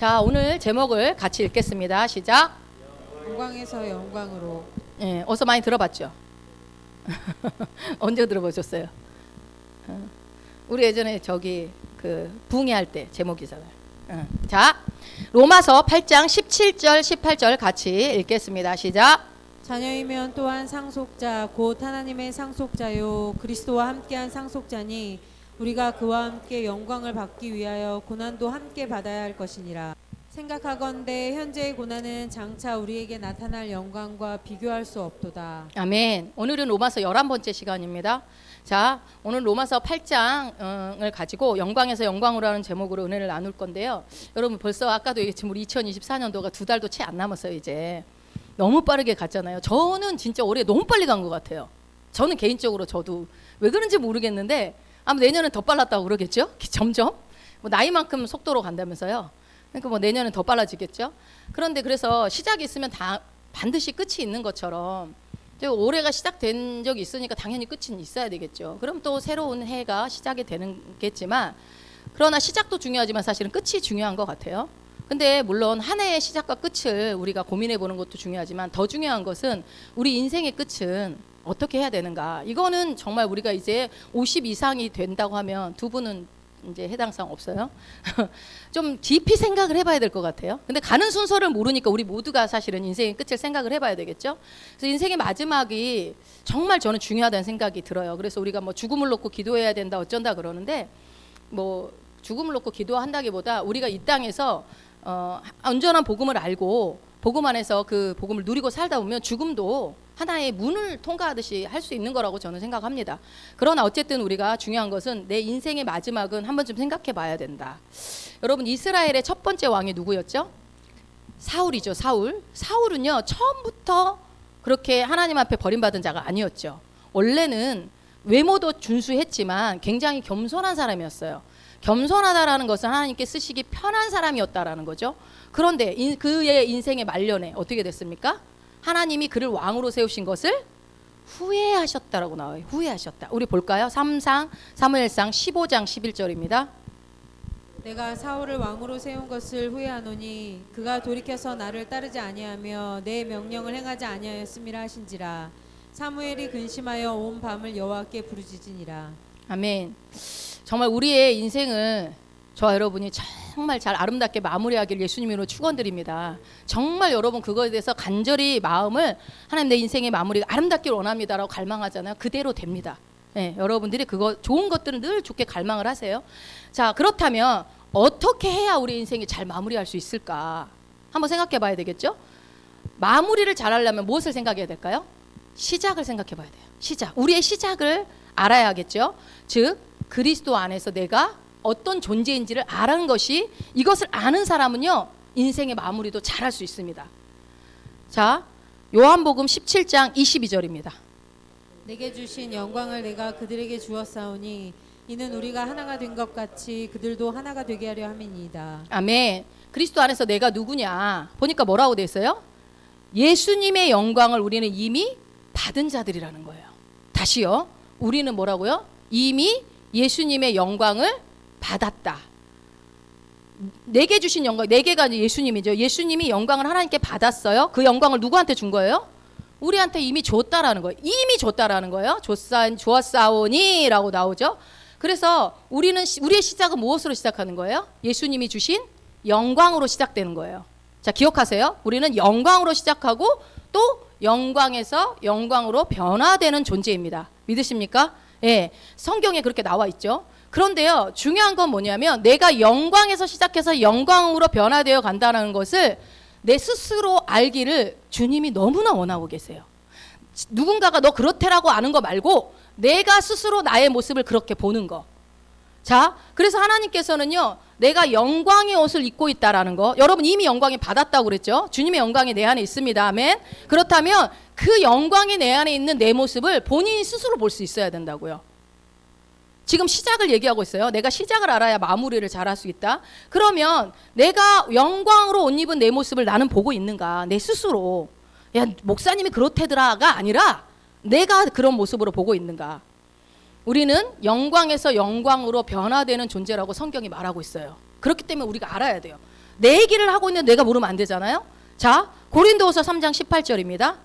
자, 오늘 제목을 같이 읽겠습니다. 시작. 영광에서 영광으로. 예, 어서 많이 들어봤죠? 언제 들어보셨어요? 우리 예전에 저기 그 붕괴할 때 제목이잖아요. 자, 로마서 8장 17절 18절 같이 읽겠습니다. 시작. 자녀이면 또한 상속자 곧 하나님의 상속자요 그리스도와 함께한 상속자니 우리가 그와 함께 영광을 받기 위하여 고난도 함께 받아야 할 것이니라. 생각하건대 현재의 고난은 장차 우리에게 나타날 영광과 비교할 수 없도다. 아멘. 오늘은 로마서 11번째 시간입니다. 자, 오늘 로마서 8장을 가지고 영광에서 영광으로 하는 제목으로 은혜를 나눌 건데요. 여러분 벌써 아까도 얘기했지만 우리 2024년도가 2달도 채 안 남았어요. 이제 너무 빠르게 갔잖아요. 저는 진짜 올해 너무 빨리 간 것 같아요. 저는 개인적으로 저도 왜 그런지 모르겠는데 아마 내년은 더 빨랐다고 그러겠죠. 점점 뭐 나이만큼 속도로 간다면서요. 그러니까 뭐 내년은 더 빨라지겠죠. 그런데 그래서 시작이 있으면 다 반드시 끝이 있는 것처럼 올해가 시작된 적이 있으니까 당연히 끝은 있어야 되겠죠. 그럼 또 새로운 해가 시작이 되는겠지만 그러나 시작도 중요하지만 사실은 끝이 중요한 것 같아요. 근데 물론 한 해의 시작과 끝을 우리가 고민해 보는 것도 중요하지만 더 중요한 것은 우리 인생의 끝은 어떻게 해야 되는가. 이거는 정말 우리가 이제 50 이상이 된다고 하면 두 분은 이제 해당사항 없어요. 좀 깊이 생각을 해봐야 될 것 같아요. 근데 가는 순서를 모르니까 우리 모두가 사실은 인생의 끝을 생각을 해봐야 되겠죠. 그래서 인생의 마지막이 정말 저는 중요하다는 생각이 들어요. 그래서 우리가 뭐 죽음을 놓고 기도해야 된다 어쩐다 그러는데 뭐 죽음을 놓고 기도한다기보다 우리가 이 땅에서 온전한 복음을 알고 복음 안에서 그 복음을 누리고 살다 보면 죽음도 하나의 문을 통과하듯이 할 수 있는 거라고 저는 생각합니다. 그러나 어쨌든 우리가 중요한 것은 내 인생의 마지막은 한 번쯤 생각해 봐야 된다. 여러분 이스라엘의 첫 번째 왕이 누구였죠? 사울이죠. 사울은요 처음부터 그렇게 하나님 앞에 버림받은 자가 아니었죠. 원래는 외모도 준수했지만 굉장히 겸손한 사람이었어요. 겸손하다라는 것은 하나님께 쓰시기 편한 사람이었다라는 거죠. 그런데 그의 인생의 말년에 어떻게 됐습니까? 하나님이 그를 왕으로 세우신 것을 후회하셨다라고 나와요. 후회하셨다. 우리 볼까요? 사무엘상 15장 11절입니다. 내가 사울을 왕으로 세운 것을 후회하노니 그가 돌이켜서 나를 따르지 아니하며 내 명령을 행하지 아니하였음이라 하신지라. 사무엘이 근심하여 온 밤을 여호와께 부르짖으니라. 아멘. 정말 우리의 인생을 저와 여러분이 정말 잘 아름답게 마무리하기를 예수님으로 축원드립니다. 정말 여러분 그거에 대해서 간절히 마음을 하나님 내 인생의 마무리가 아름답길 원합니다라고 갈망하잖아요. 그대로 됩니다. 네, 여러분들이 그거 좋은 것들은 늘 좋게 갈망을 하세요. 자, 그렇다면 어떻게 해야 우리 인생이 잘 마무리할 수 있을까? 한번 생각해 봐야 되겠죠? 마무리를 잘 하려면 무엇을 생각해야 될까요? 시작을 생각해 봐야 돼요. 시작. 우리의 시작을 알아야겠죠. 즉 그리스도 안에서 내가 어떤 존재인지를 아는 것이, 이것을 아는 사람은요 인생의 마무리도 잘할 수 있습니다. 자, 요한복음 17장 22절입니다. 내게 주신 영광을 내가 그들에게 주었사오니 이는 우리가 하나가 된 것 같이 그들도 하나가 되게 하려 함이니이다. 아멘. 그리스도 안에서 내가 누구냐 보니까 뭐라고 돼 있어요? 예수님의 영광을 우리는 이미 받은 자들이라는 거예요. 다시요. 우리는 뭐라고요? 이미 예수님의 영광을 받았다. 내게 주신 영광, 내게가 예수님이죠. 예수님이 영광을 하나님께 받았어요. 그 영광을 누구한테 준 거예요? 우리한테 이미 줬다라는 거예요. 이미 줬다라는 거예요. 주었사오니라고 나오죠. 그래서 우리는 우리의 시작은 무엇으로 시작하는 거예요? 예수님이 주신 영광으로 시작되는 거예요. 자, 기억하세요. 우리는 영광으로 시작하고 또 영광에서 영광으로 변화되는 존재입니다. 믿으십니까? 예, 성경에 그렇게 나와 있죠. 그런데요, 중요한 건 뭐냐면 내가 영광에서 시작해서 영광으로 변화되어 간다는 것을 내 스스로 알기를 주님이 너무나 원하고 계세요. 누군가가 너 그렇대라고 아는 거 말고 내가 스스로 나의 모습을 그렇게 보는 거. 자, 그래서 하나님께서는요 내가 영광의 옷을 입고 있다라는 거, 여러분 이미 영광이 받았다고 그랬죠. 주님의 영광이 내 안에 있습니다. 아멘. 그렇다면 그 영광이 내 안에 있는 내 모습을 본인이 스스로 볼 수 있어야 된다고요. 지금 시작을 얘기하고 있어요. 내가 시작을 알아야 마무리를 잘할 수 있다. 그러면 내가 영광으로 옷 입은 내 모습을 나는 보고 있는가? 내 스스로. 야, 목사님이 그렇대더라가 아니라 내가 그런 모습으로 보고 있는가? 우리는 영광에서 영광으로 변화되는 존재라고 성경이 말하고 있어요. 그렇기 때문에 우리가 알아야 돼요. 내 얘기를 하고 있는데 내가 모르면 안 되잖아요. 자, 고린도후서 3장 18절입니다.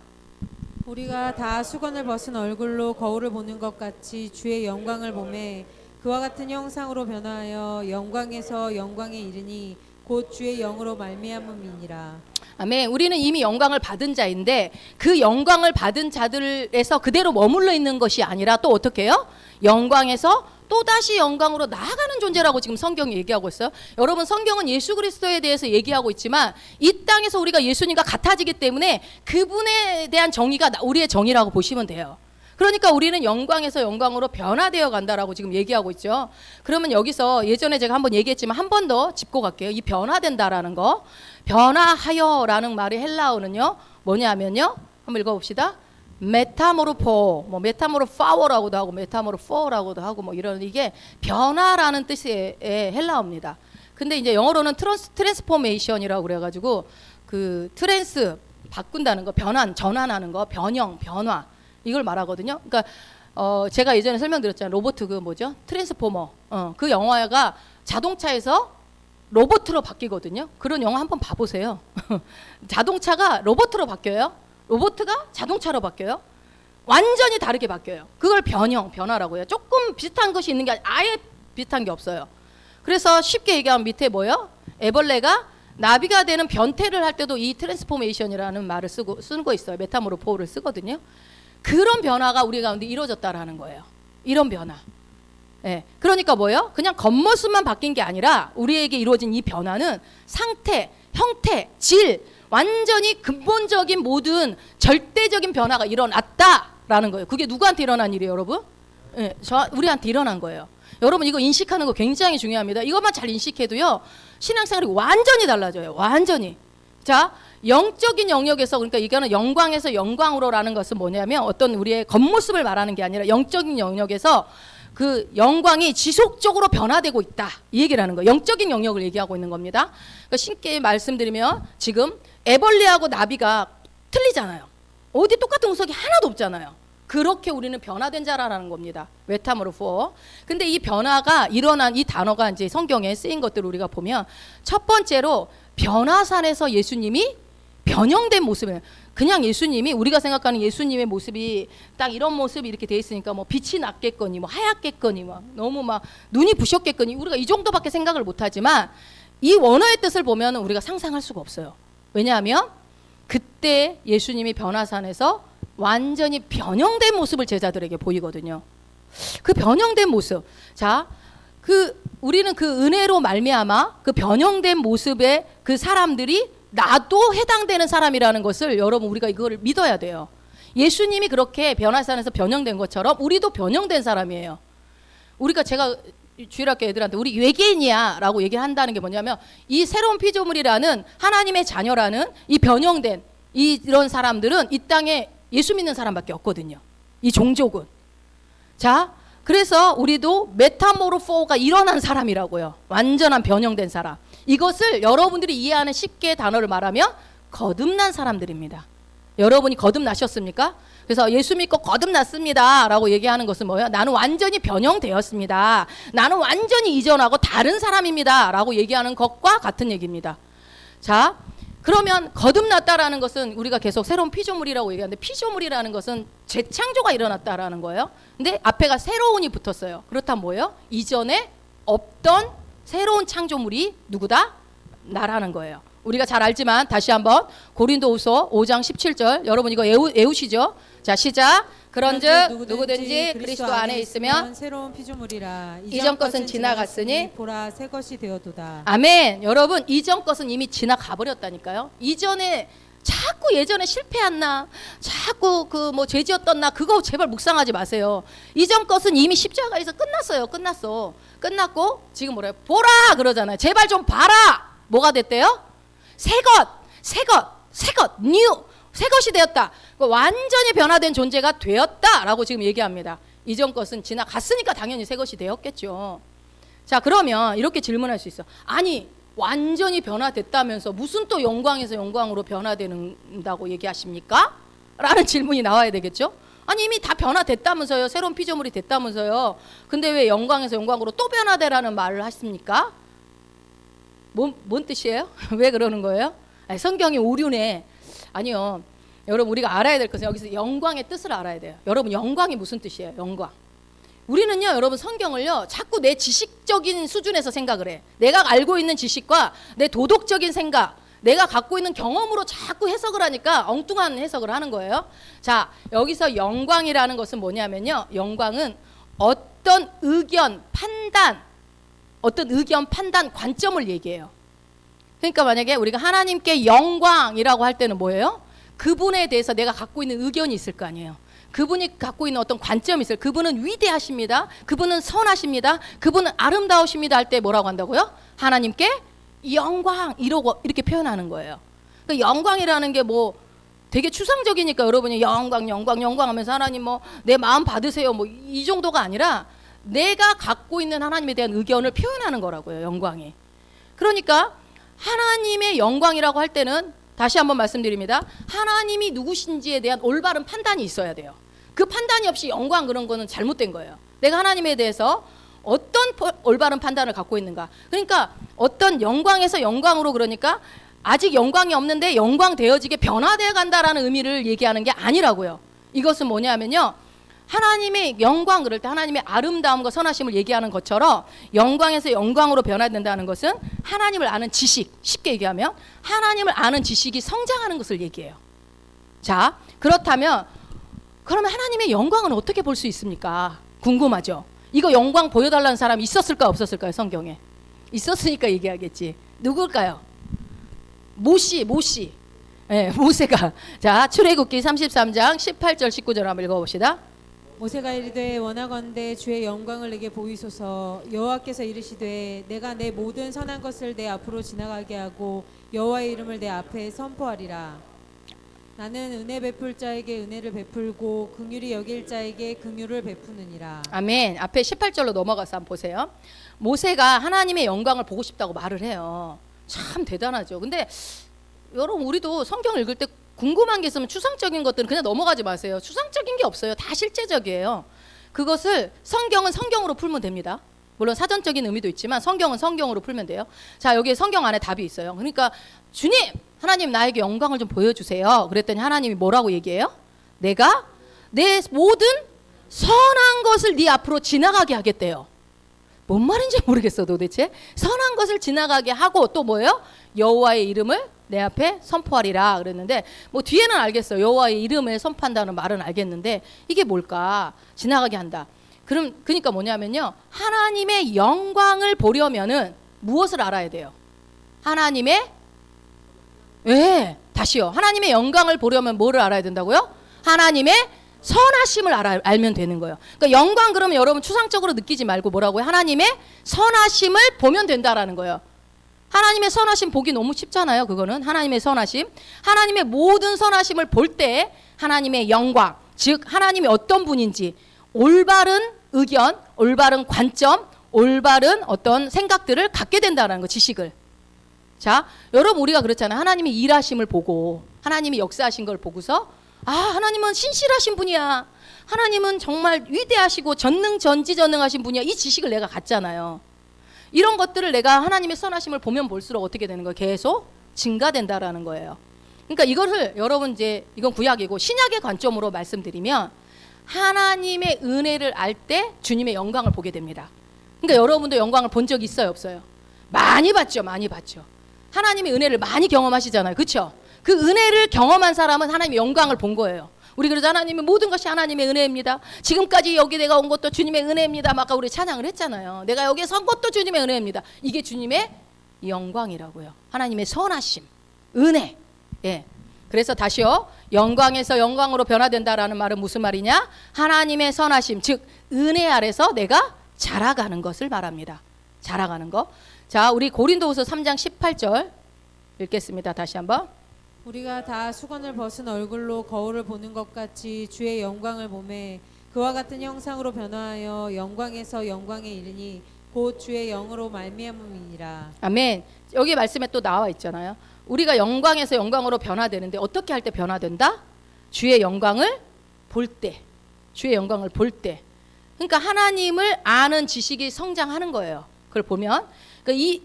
우리가 다 수건을 벗은 얼굴로 거울을 보는 것 같이 주의 영광을 보매 그와 같은 형상으로 변화하여 영광에서 영광에 이르니 곧 주의 영으로 말미암음이니라. 아멘. 우리는 이미 영광을 받은 자인데 그 영광을 받은 자들에서 그대로 머물러 있는 것이 아니라 또 어떻게 해요? 영광에서 또다시 영광으로 나아가는 존재라고 지금 성경이 얘기하고 있어요. 여러분, 성경은 예수 그리스도에 대해서 얘기하고 있지만 이 땅에서 우리가 예수님과 같아지기 때문에 그분에 대한 정의가 우리의 정의라고 보시면 돼요. 그러니까 우리는 영광에서 영광으로 변화되어 간다라고 지금 얘기하고 있죠. 그러면 여기서 예전에 제가 한번 얘기했지만 한 번 더 짚고 갈게요. 이 변화된다라는 거, 변화하여라는 말이 헬라어는요 뭐냐면요, 한번 읽어봅시다. 메타모르포, 뭐 메타모르파워라고도 하고 메타모르포라고도 하고 뭐 이런, 이게 변화라는 뜻의 헬라어입니다. 근데 이제 영어로는 트랜스포메이션이라고 그래가지고 그 트랜스 바꾼다는 거, 변환, 전환하는 거, 변형, 변화, 이걸 말하거든요. 그러니까 제가 예전에 설명드렸잖아요. 로봇 그 뭐죠? 트랜스포머. 그 영화가 자동차에서 로봇으로 바뀌거든요. 그런 영화 한번 봐보세요. 자동차가 로봇으로 바뀌어요. 로봇가 자동차로 바뀌어요. 완전히 다르게 바뀌어요. 그걸 변형, 변화라고 해요. 조금 비슷한 것이 있는 게 아예 비슷한 게 없어요. 그래서 쉽게 얘기하면 밑에 뭐예요? 애벌레가 나비가 되는 변태를 할 때도 이 트랜스포메이션이라는 말을 쓰는 거 있어요. 메타모르포를 쓰거든요. 그런 변화가 우리 가운데 이루어졌다라는 거예요. 이런 변화. 예. 그러니까 뭐예요? 그냥 겉모습만 바뀐 게 아니라 우리에게 이루어진 이 변화는 상태, 형태, 질, 완전히 근본적인 모든 절대적인 변화가 일어났다라는 거예요. 그게 누구한테 일어난 일이에요, 여러분? 예, 우리한테 일어난 거예요. 여러분, 이거 인식하는 거 굉장히 중요합니다. 이것만 잘 인식해도요, 신앙생활이 완전히 달라져요. 완전히. 자, 영적인 영역에서, 그러니까 이거는 영광에서 영광으로라는 것은 뭐냐면 어떤 우리의 겉모습을 말하는 게 아니라 영적인 영역에서 그 영광이 지속적으로 변화되고 있다, 이 얘기를 하는 거예요. 영적인 영역을 얘기하고 있는 겁니다. 그러니까 쉽게 말씀드리면 지금 애벌레하고 나비가 틀리잖아요. 어디 똑같은 구석이 하나도 없잖아요. 그렇게 우리는 변화된 자라는 겁니다. 메타모르포. 근데 이 변화가 일어난 이 단어가 이제 성경에 쓰인 것들을 우리가 보면 첫 번째로 변화산에서 예수님이 변형된 모습이에요. 그냥 예수님이, 우리가 생각하는 예수님의 모습이 딱 이런 모습이 이렇게 돼 있으니까 뭐 빛이 났겠거니 뭐 하얗겠거니 막 너무 막 눈이 부셨겠거니, 우리가 이 정도밖에 생각을 못하지만 이 원어의 뜻을 보면 우리가 상상할 수가 없어요. 왜냐하면 그때 예수님이 변화산에서 완전히 변형된 모습을 제자들에게 보이거든요. 그 변형된 모습. 자, 우리는 그 은혜로 말미암아 그 변형된 모습의 그 사람들이 나도 해당되는 사람이라는 것을 여러분, 우리가 이거를 믿어야 돼요. 예수님이 그렇게 변화산에서 변형된 것처럼 우리도 변형된 사람이에요. 우리가, 제가 주일학교 애들한테 우리 외계인이야 라고 얘기를 한다는 게 뭐냐면 이 새로운 피조물이라는 하나님의 자녀라는 이 변형된 이런 사람들은 이 땅에 예수 믿는 사람밖에 없거든요. 이 종족은. 자, 그래서 우리도 메타모르포가 일어난 사람이라고요. 완전한 변형된 사람. 이것을 여러분들이 이해하는 쉽게 단어를 말하면 거듭난 사람들입니다. 여러분이 거듭나셨습니까? 그래서 예수 믿고 거듭났습니다 라고 얘기하는 것은 뭐예요? 나는 완전히 변형되었습니다. 나는 완전히 이전하고 다른 사람입니다 라고 얘기하는 것과 같은 얘기입니다. 자, 그러면 거듭났다라는 것은 우리가 계속 새로운 피조물이라고 얘기하는데, 피조물이라는 것은 재창조가 일어났다라는 거예요. 근데 앞에가 새로운이 붙었어요. 그렇다면 뭐예요? 이전에 없던 새로운 창조물이 누구다? 나라는 거예요. 우리가 잘 알지만 다시 한번 고린도후서 5장 17절, 여러분 이거 외우시죠? 자, 시작. 그런즉 누구든지 그리스도 안에 있으면 새로운 피조물이라. 이전 것은 지나갔으니 보라 새 것이 되었도다. 아멘. 여러분, 이전 것은 이미 지나가 버렸다니까요. 이전에 자꾸 예전에 실패했나, 자꾸 그 뭐 죄지었던 나, 그거 제발 묵상하지 마세요. 이전 것은 이미 십자가에서 끝났어요. 끝났고 지금 뭐래요? 보라 그러잖아요. 제발 좀 봐라. 뭐가 됐대요? 새 것, 뉴, 새 것이 되었다. 완전히 변화된 존재가 되었다라고 지금 얘기합니다. 이전 것은 지나갔으니까 당연히 새 것이 되었겠죠. 자, 그러면 이렇게 질문할 수 있어. 아니, 완전히 변화됐다면서 무슨 또 영광에서 영광으로 변화된다고 얘기하십니까? 라는 질문이 나와야 되겠죠. 아니, 이미 다 변화됐다면서요. 새로운 피조물이 됐다면서요. 근데 왜 영광에서 영광으로 또 변화되라는 말을 하십니까? 뭔 뜻이에요? 왜 그러는 거예요? 아니, 성경이 오류네. 아니요. 여러분 우리가 알아야 될 것은 여기서 영광의 뜻을 알아야 돼요. 여러분 영광이 무슨 뜻이에요? 영광. 우리는요 여러분 성경을요 자꾸 내 지식적인 수준에서 생각을 해. 내가 알고 있는 지식과 내 도덕적인 생각, 내가 갖고 있는 경험으로 자꾸 해석을 하니까 엉뚱한 해석을 하는 거예요. 자, 여기서 영광이라는 것은 뭐냐면요, 영광은 어떤 의견, 판단, 관점을 얘기해요. 그러니까 만약에 우리가 하나님께 영광이라고 할 때는 뭐예요? 그분에 대해서 내가 갖고 있는 의견이 있을 거 아니에요. 그분이 갖고 있는 어떤 관점이 있어요. 그분은 위대하십니다. 그분은 선하십니다. 그분은 아름다우십니다 할 때 뭐라고 한다고요? 하나님께 영광 이렇게 표현하는 거예요. 그러니까 영광이라는 게 뭐 되게 추상적이니까 여러분이 영광 하면서 하나님 뭐 내 마음 받으세요 뭐 이 정도가 아니라 내가 갖고 있는 하나님에 대한 의견을 표현하는 거라고요. 영광이. 그러니까 하나님의 영광이라고 할 때는 다시 한번 말씀드립니다. 하나님이 누구신지에 대한 올바른 판단이 있어야 돼요. 그 판단이 없이 영광 그런 거는 잘못된 거예요. 내가 하나님에 대해서 어떤 올바른 판단을 갖고 있는가. 그러니까 어떤 영광에서 영광으로, 그러니까 아직 영광이 없는데 영광 되어지게 변화되어 간다라는 의미를 얘기하는 게 아니라고요. 이것은 뭐냐면요, 하나님의 영광 그럴 때 하나님의 아름다움과 선하심을 얘기하는 것처럼 영광에서 영광으로 변화된다는 것은 하나님을 아는 지식, 쉽게 얘기하면 하나님을 아는 지식이 성장하는 것을 얘기해요. 자, 그렇다면 그러면 하나님의 영광은 어떻게 볼 수 있습니까? 궁금하죠? 이거 영광 보여달라는 사람이 있었을까 없었을까요? 성경에 있었으니까 얘기하겠지. 누굴까요? 모시. 네, 모세가. 자, 출애굽기 33장 18절 19절 한번 읽어봅시다. 모세가 이르되 원하건대 주의 영광을 내게 보이소서. 여호와께서 이르시되 내가 내 모든 선한 것을 내 앞으로 지나가게 하고 여호와의 이름을 내 앞에 선포하리라. 나는 은혜 베풀 자에게 은혜를 베풀고 긍휼히 여길 자에게 긍휼을 베푸느니라. 아멘. 앞에 18절로 넘어가서 한번 보세요. 모세가 하나님의 영광을 보고 싶다고 말을 해요. 참 대단하죠. 근데 여러분 우리도 성경을 읽을 때 궁금한 게 있으면 추상적인 것들은 그냥 넘어가지 마세요. 추상적인 게 없어요. 다 실제적이에요. 그것을 성경은 성경으로 풀면 됩니다. 물론 사전적인 의미도 있지만 성경은 성경으로 풀면 돼요. 자, 여기에 성경 안에 답이 있어요. 그러니까 주님, 하나님 나에게 영광을 좀 보여주세요. 그랬더니 하나님이 뭐라고 얘기해요? 내가 내 모든 선한 것을 네 앞으로 지나가게 하겠대요. 뭔 말인지 모르겠어 도대체. 선한 것을 지나가게 하고 또 뭐예요? 여호와의 이름을 내 앞에 선포하리라 그랬는데, 뭐 뒤에는 알겠어요. 여호와의 이름을 선포한다는 말은 알겠는데 이게 뭘까? 지나가게 한다. 그러니까 뭐냐면요, 하나님의 영광을 보려면은 무엇을 알아야 돼요? 하나님의 다시요. 하나님의 영광을 보려면 뭐를 알아야 된다고요? 하나님의 선하심을 알면 되는 거예요. 그러니까 영광 그러면 여러분 추상적으로 느끼지 말고 뭐라고요? 하나님의 선하심을 보면 된다라는 거예요. 하나님의 선하심 보기 너무 쉽잖아요. 그거는 하나님의 선하심, 하나님의 모든 선하심을 볼 때 하나님의 영광, 즉 하나님이 어떤 분인지 올바른 의견, 올바른 관점, 올바른 어떤 생각들을 갖게 된다는 거, 지식을. 자, 여러분 우리가 그렇잖아요. 하나님의 일하심을 보고 하나님이 역사하신 걸 보고서 하나님은 신실하신 분이야, 하나님은 정말 위대하시고 전지전능하신 분이야, 이 지식을 내가 갖잖아요. 이런 것들을 내가 하나님의 선하심을 보면 볼수록 어떻게 되는 거예요? 계속 증가된다라는 거예요. 그러니까 이것을 여러분 이건 구약이고 신약의 관점으로 말씀드리면 하나님의 은혜를 알 때 주님의 영광을 보게 됩니다. 그러니까 여러분도 영광을 본 적 있어요, 없어요? 많이 봤죠. 하나님의 은혜를 많이 경험하시잖아요. 그렇죠? 그 은혜를 경험한 사람은 하나님의 영광을 본 거예요. 우리 그래서 하나님의 모든 것이 하나님의 은혜입니다. 지금까지 여기 내가 온 것도 주님의 은혜입니다. 아까 우리 찬양을 했잖아요. 내가 여기에 선 것도 주님의 은혜입니다. 이게 주님의 영광이라고요. 하나님의 선하심, 은혜. 예. 그래서 다시요, 영광에서 영광으로 변화된다라는 말은 무슨 말이냐? 하나님의 선하심, 즉 은혜 아래서 내가 자라가는 것을 말합니다. 자라가는 거. 자, 우리 고린도후서 3장 18절 읽겠습니다. 다시 한번. 우리가 다 수건을 벗은 얼굴로 거울을 보는 것 같이 주의 영광을 보매 그와 같은 형상으로 변화하여 영광에서 영광에 이르니 곧 주의 영으로 말미암음이니라. 아멘. 여기 말씀에 또 나와 있잖아요. 우리가 영광에서 영광으로 변화되는데 어떻게 할 때 변화된다? 주의 영광을 볼 때. 주의 영광을 볼 때. 그러니까 하나님을 아는 지식이 성장하는 거예요. 그걸 보면 이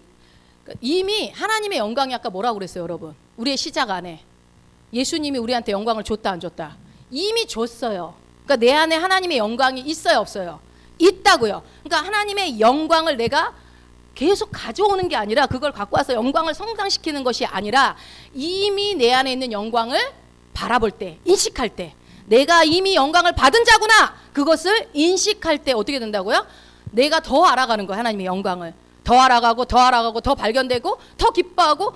이미 하나님의 영광이 아까 뭐라고 그랬어요, 여러분? 우리의 시작 안에 예수님이 우리한테 영광을 줬다 안 줬다? 이미 줬어요. 그러니까 내 안에 하나님의 영광이 있어요, 없어요? 있다고요. 그러니까 하나님의 영광을 내가 계속 가져오는 게 아니라, 그걸 갖고 와서 영광을 성장시키는 것이 아니라, 이미 내 안에 있는 영광을 바라볼 때, 인식할 때, 내가 이미 영광을 받은 자구나, 그것을 인식할 때 어떻게 된다고요? 내가 더 알아가는 거예요. 하나님의 영광을 더 알아가고 더 알아가고 더 발견되고 더 기뻐하고,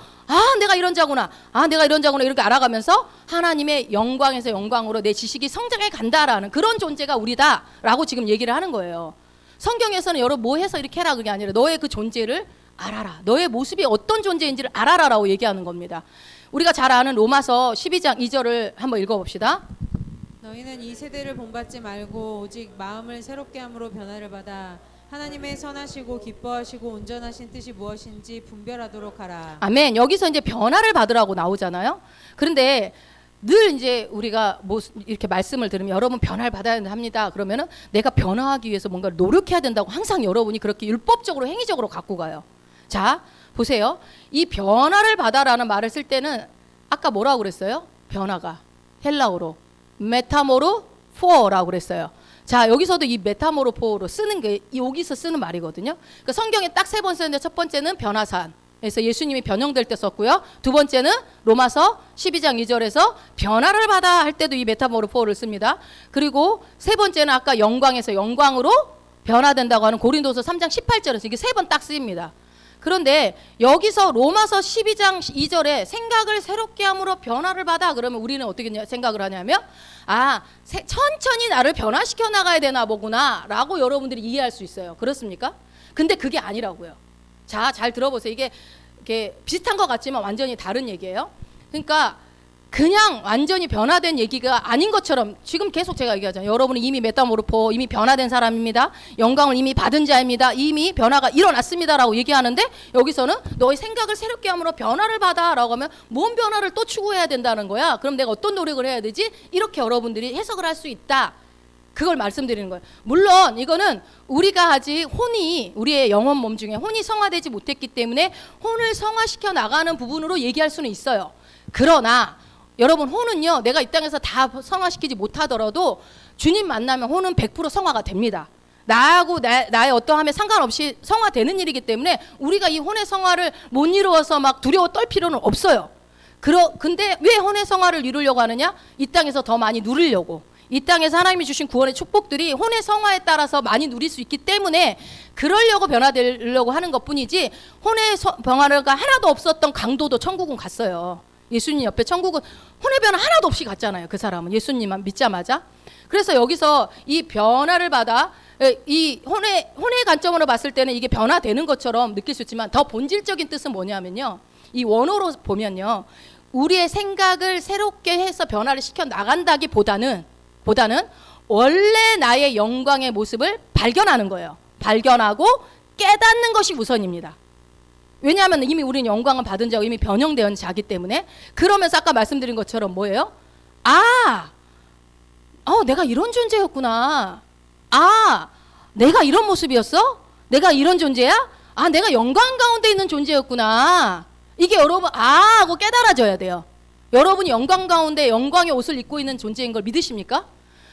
내가 이런 자구나, 내가 이런 자구나, 이렇게 알아가면서 하나님의 영광에서 영광으로 내 지식이 성장해 간다라는 그런 존재가 우리다라고 지금 얘기를 하는 거예요. 성경에서는 여러분 뭐 해서 이렇게 해라 그게 아니라 너의 그 존재를 알아라, 너의 모습이 어떤 존재인지를 알아라라고 얘기하는 겁니다. 우리가 잘 아는 로마서 12장 2절을 한번 읽어봅시다. 너희는 이 세대를 본받지 말고 오직 마음을 새롭게 함으로 변화를 받아 하나님의 선하시고 기뻐하시고 온전하신 뜻이 무엇인지 분별하도록 하라. 아멘. 여기서 이제 변화를 받으라고 나오잖아요. 그런데 늘 이제 우리가 뭐 이렇게 말씀을 들으면 여러분 변화를 받아야 합니다. 그러면은 내가 변화하기 위해서 뭔가를 노력해야 된다고 항상 여러분이 그렇게 율법적으로 행위적으로 갖고 가요. 자, 보세요. 이 변화를 받아라는 말을 쓸 때는 아까 뭐라고 그랬어요? 변화가 헬라어로 메타모르포라고 그랬어요. 자, 여기서도 이 메타모르포로 쓰는 게 여기서 쓰는 말이거든요. 그러니까 성경에 딱 세 번 쓰는데, 첫 번째는 변화산, 그래서 예수님이 변형될 때 썼고요. 두 번째는 로마서 12장 2절에서 변화를 받아 할 때도 이 메타모르포를 씁니다. 그리고 세 번째는 아까 영광에서 영광으로 변화된다고 하는 고린도서 3장 18절에서 이게 세 번 딱 쓰입니다. 그런데 여기서 로마서 12장 2절에 생각을 새롭게 함으로 변화를 받아, 그러면 우리는 어떻게 생각을 하냐면, 천천히 나를 변화시켜 나가야 되나 보구나 라고 여러분들이 이해할 수 있어요. 그렇습니까? 근데 그게 아니라고요. 자, 잘 들어보세요. 이게 비슷한 것 같지만 완전히 다른 얘기예요. 그러니까 그냥 완전히 변화된 얘기가 아닌 것처럼 지금 계속 제가 얘기하잖아요. 여러분은 이미 메타모르포, 이미 변화된 사람입니다. 영광을 이미 받은 자입니다. 이미 변화가 일어났습니다라고 얘기하는데, 여기서는 너의 생각을 새롭게 함으로 변화를 받아라고 하면 뭔 변화를 또 추구해야 된다는 거야. 그럼 내가 어떤 노력을 해야 되지? 이렇게 여러분들이 해석을 할 수 있다. 그걸 말씀드리는 거예요. 물론 이거는 우리가 아직 우리의 영혼 몸 중에 혼이 성화되지 못했기 때문에 혼을 성화시켜 나가는 부분으로 얘기할 수는 있어요. 그러나 여러분, 혼은요, 내가 이 땅에서 다 성화시키지 못하더라도 주님 만나면 혼은 100% 성화가 됩니다. 나하고 나의 어떠함에 상관없이 성화되는 일이기 때문에 우리가 이 혼의 성화를 못 이루어서 막 두려워 떨 필요는 없어요. 근데 왜 혼의 성화를 이루려고 하느냐? 이 땅에서 더 많이 누리려고. 이 땅에서 하나님이 주신 구원의 축복들이 혼의 성화에 따라서 많이 누릴 수 있기 때문에 그러려고 변화되려고 하는 것뿐이지, 혼의 변화가 하나도 없었던 강도도 천국은 갔어요. 예수님 옆에 천국은 혼의 변화 하나도 없이 갔잖아요. 그 사람은 예수님만 믿자마자. 그래서 여기서 이 변화를 받아, 이 혼의 관점으로 봤을 때는 이게 변화되는 것처럼 느낄 수 있지만, 더 본질적인 뜻은 뭐냐면요, 이 원어로 보면요, 우리의 생각을 새롭게 해서 변화를 시켜 나간다기보다는 원래 나의 영광의 모습을 발견하는 거예요. 발견하고 깨닫는 것이 우선입니다. 왜냐하면 이미 우리는 영광을 받은 자고 이미 변형된 자기 때문에. 그러면서 아까 말씀드린 것처럼 뭐예요? 내가 이런 존재였구나. 내가 이런 모습이었어? 내가 이런 존재야? 내가 영광 가운데 있는 존재였구나. 이게 여러분 하고 깨달아져야 돼요. 여러분이 영광 가운데 영광의 옷을 입고 있는 존재인 걸 믿으십니까?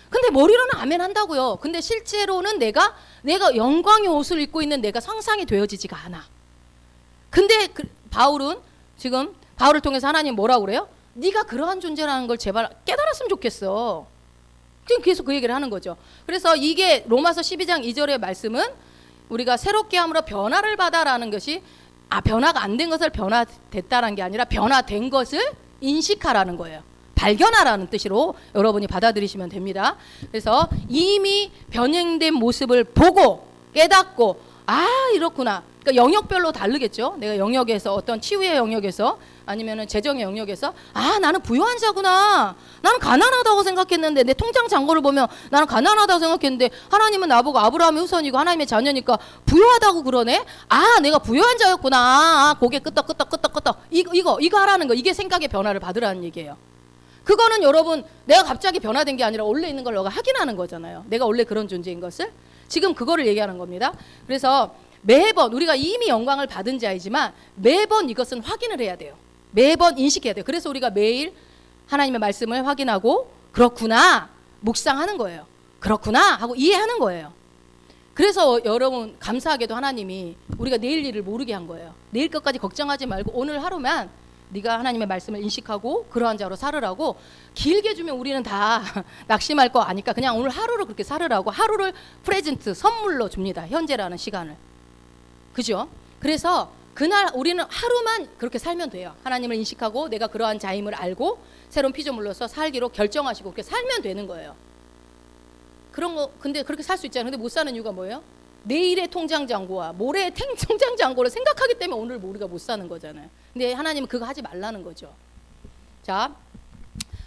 근데 머리로는 아멘 한다고요. 근데 실제로는 내가 영광의 옷을 입고 있는 내가 상상이 되어지지가 않아. 근데 바울은 지금 바울을 통해서 하나님 뭐라고 그래요? 네가 그러한 존재라는 걸 제발 깨달았으면 좋겠어. 지금 계속 그 얘기를 하는 거죠. 그래서 이게 로마서 12장 2절의 말씀은 우리가 새롭게 함으로 변화를 받아라는 것이, 변화가 안 된 것을 변화됐다라는 게 아니라 변화된 것을 인식하라는 거예요. 발견하라는 뜻으로 여러분이 받아들이시면 됩니다. 그래서 이미 변형된 모습을 보고 깨닫고, 이렇구나. 그러니까 영역별로 다르겠죠. 내가 영역에서 어떤 치유의 영역에서 아니면은 재정의 영역에서 나는 부유한 자구나. 나는 가난하다고 생각했는데 내 통장 잔고를 보면 나는 가난하다고 생각했는데 하나님은 나보고 아브라함의 후손이고 하나님의 자녀니까 부유하다고 그러네. 내가 부유한 자였구나. 고개 끄덕끄덕 이거 하라는 거. 이게 생각의 변화를 받으라는 얘기예요. 그거는 여러분 내가 갑자기 변화된 게 아니라 원래 있는 걸 너가 확인하는 거잖아요. 내가 원래 그런 존재인 것을. 지금 그거를 얘기하는 겁니다. 그래서 매번 우리가 이미 영광을 받은 자이지만 매번 이것은 확인을 해야 돼요. 매번 인식해야 돼요. 그래서 우리가 매일 하나님의 말씀을 확인하고 그렇구나 묵상하는 거예요. 그렇구나 하고 이해하는 거예요. 그래서 여러분 감사하게도 하나님이 우리가 내일 일을 모르게 한 거예요. 내일 것까지 걱정하지 말고 오늘 하루만 네가 하나님의 말씀을 인식하고 그러한 자로 살으라고 길게 주면 우리는 다 낙심할 거 아니까 그냥 오늘 하루를 그렇게 살으라고 하루를 프레젠트 선물로 줍니다. 현재라는 시간을. 그죠? 그래서 그날 우리는 하루만 그렇게 살면 돼요. 하나님을 인식하고 내가 그러한 자임을 알고 새로운 피조물로서 살기로 결정하시고 그렇게 살면 되는 거예요. 그런 거 근데 그렇게 살 수 있잖아요. 근데 못 사는 이유가 뭐예요? 내일의 통장 잔고와 모레의 통장 잔고를 생각하기 때문에 오늘 우리가 못 사는 거잖아요. 근데 하나님은 그거 하지 말라는 거죠. 자,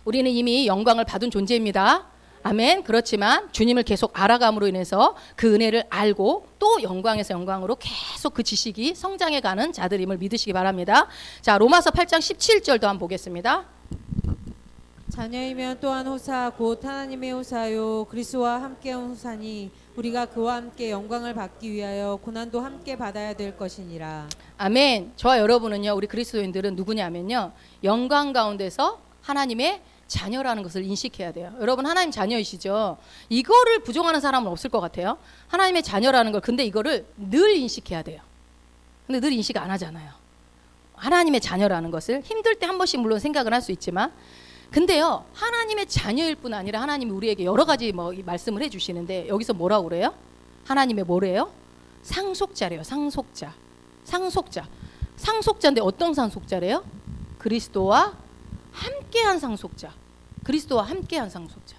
우리는 이미 영광을 받은 존재입니다. 아멘. 그렇지만 주님을 계속 알아감으로 인해서 그 은혜를 알고 또 영광에서 영광으로 계속 그 지식이 성장해 가는 자들임을 믿으시기 바랍니다. 자, 로마서 8장 17절도 한번 보겠습니다. 자녀이면 또한 호사 곧 하나님의 호사요 그리스도와 함께 온 호사니 우리가 그와 함께 영광을 받기 위하여 고난도 함께 받아야 될 것이니라. 아멘. 저와 여러분은요, 우리 그리스도인들은 누구냐면요, 영광 가운데서 하나님의 자녀라는 것을 인식해야 돼요. 여러분 하나님 자녀이시죠? 이거를 부정하는 사람은 없을 것 같아요. 하나님의 자녀라는 걸. 근데 이거를 늘 인식해야 돼요. 근데 늘 인식 안 하잖아요. 하나님의 자녀라는 것을 힘들 때 한 번씩 물론 생각을 할 수 있지만, 근데요 하나님의 자녀일 뿐 아니라 하나님이 우리에게 여러 가지 말씀을 해주시는데 여기서 뭐라고 그래요? 하나님의 뭐래요? 상속자래요. 상속자인데 어떤 상속자래요? 그리스도와 함께한 상속자. 그리스도와 함께한 상속자.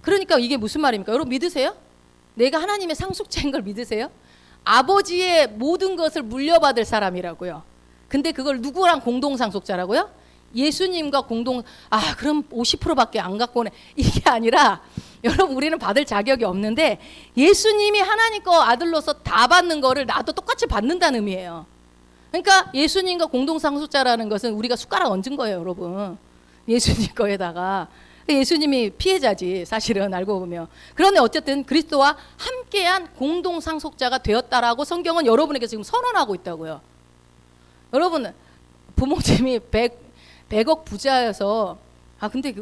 그러니까 이게 무슨 말입니까? 여러분 믿으세요? 내가 하나님의 상속자인 걸 믿으세요? 아버지의 모든 것을 물려받을 사람이라고요. 근데 그걸 누구랑 공동 상속자라고요? 예수님과 그럼 50%밖에 안 갖고 오네. 이게 아니라 여러분 우리는 받을 자격이 없는데 예수님이 하나님 거 아들로서 다 받는 거를 나도 똑같이 받는다는 의미예요. 그러니까 예수님과 공동 상속자라는 것은 우리가 숟가락 얹은 거예요, 여러분. 예수님 거에다가. 예수님이 피해자지 사실은 알고 보면. 그런데 어쨌든 그리스도와 함께한 공동 상속자가 되었다라고 성경은 여러분에게 지금 선언하고 있다고요. 여러분 부모님이 100억 부자여서 근데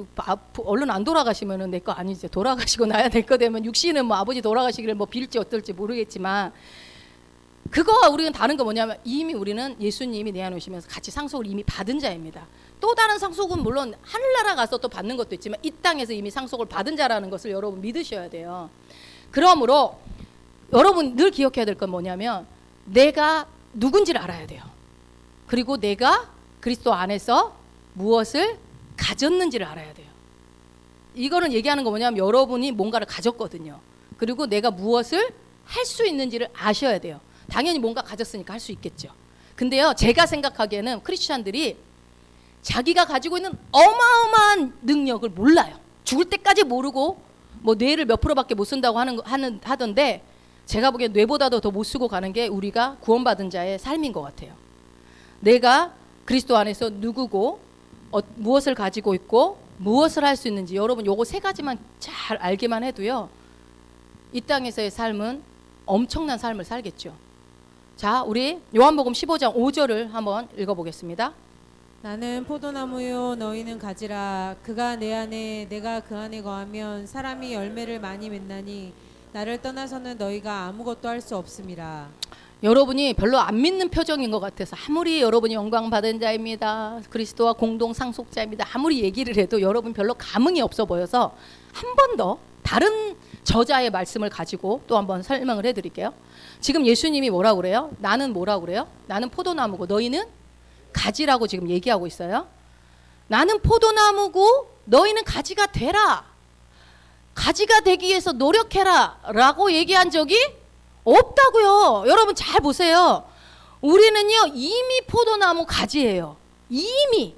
얼른 안 돌아가시면은 내 거 아니지. 돌아가시고 나야 될 거 되면 육신은 아버지 돌아가시기를 빌지 어떨지 모르겠지만 그거와 우리는 다른 거 뭐냐면 이미 우리는 예수님이 내어놓으시면서 같이 상속을 이미 받은 자입니다. 또 다른 상속은 물론 하늘나라 가서 또 받는 것도 있지만 이 땅에서 이미 상속을 받은 자라는 것을 여러분 믿으셔야 돼요. 그러므로 여러분 늘 기억해야 될 건 뭐냐면 내가 누군지를 알아야 돼요. 그리고 내가 그리스도 안에서 무엇을 가졌는지를 알아야 돼요. 이거는 얘기하는 거 뭐냐면 여러분이 뭔가를 가졌거든요. 그리고 내가 무엇을 할 수 있는지를 아셔야 돼요. 당연히 뭔가 가졌으니까 할 수 있겠죠. 근데요 제가 생각하기에는 크리스찬들이 자기가 가지고 있는 어마어마한 능력을 몰라요. 죽을 때까지 모르고 뇌를 몇 %밖에 못 쓴다고 하던데 제가 보기엔 뇌보다도 더 못 쓰고 가는 게 우리가 구원받은 자의 삶인 것 같아요. 내가 그리스도 안에서 누구고 무엇을 가지고 있고 무엇을 할 수 있는지 여러분 요거 세 가지만 잘 알기만 해도요 이 땅에서의 삶은 엄청난 삶을 살겠죠. 자, 우리 요한복음 15장 5절을 한번 읽어보겠습니다. 나는 포도나무요 너희는 가지라. 그가 내 안에 내가 그 안에 거하면 사람이 열매를 많이 맺나니 나를 떠나서는 너희가 아무것도 할 수 없음이라. 여러분이 별로 안 믿는 표정인 것 같아서 아무리 여러분이 영광 받은 자입니다, 그리스도와 공동 상속자입니다 아무리 얘기를 해도 여러분 별로 감흥이 없어 보여서 한 번 더 다른 저자의 말씀을 가지고 또 한번 설명을 해드릴게요. 지금 예수님이 뭐라고 그래요? 나는 뭐라고 그래요? 나는 포도나무고 너희는 가지라고 지금 얘기하고 있어요. 나는 포도나무고 너희는 가지가 되라. 가지가 되기 위해서 노력해라 라고 얘기한 적이 없다고요. 여러분 잘 보세요. 우리는요 이미 포도나무 가지예요. 이미.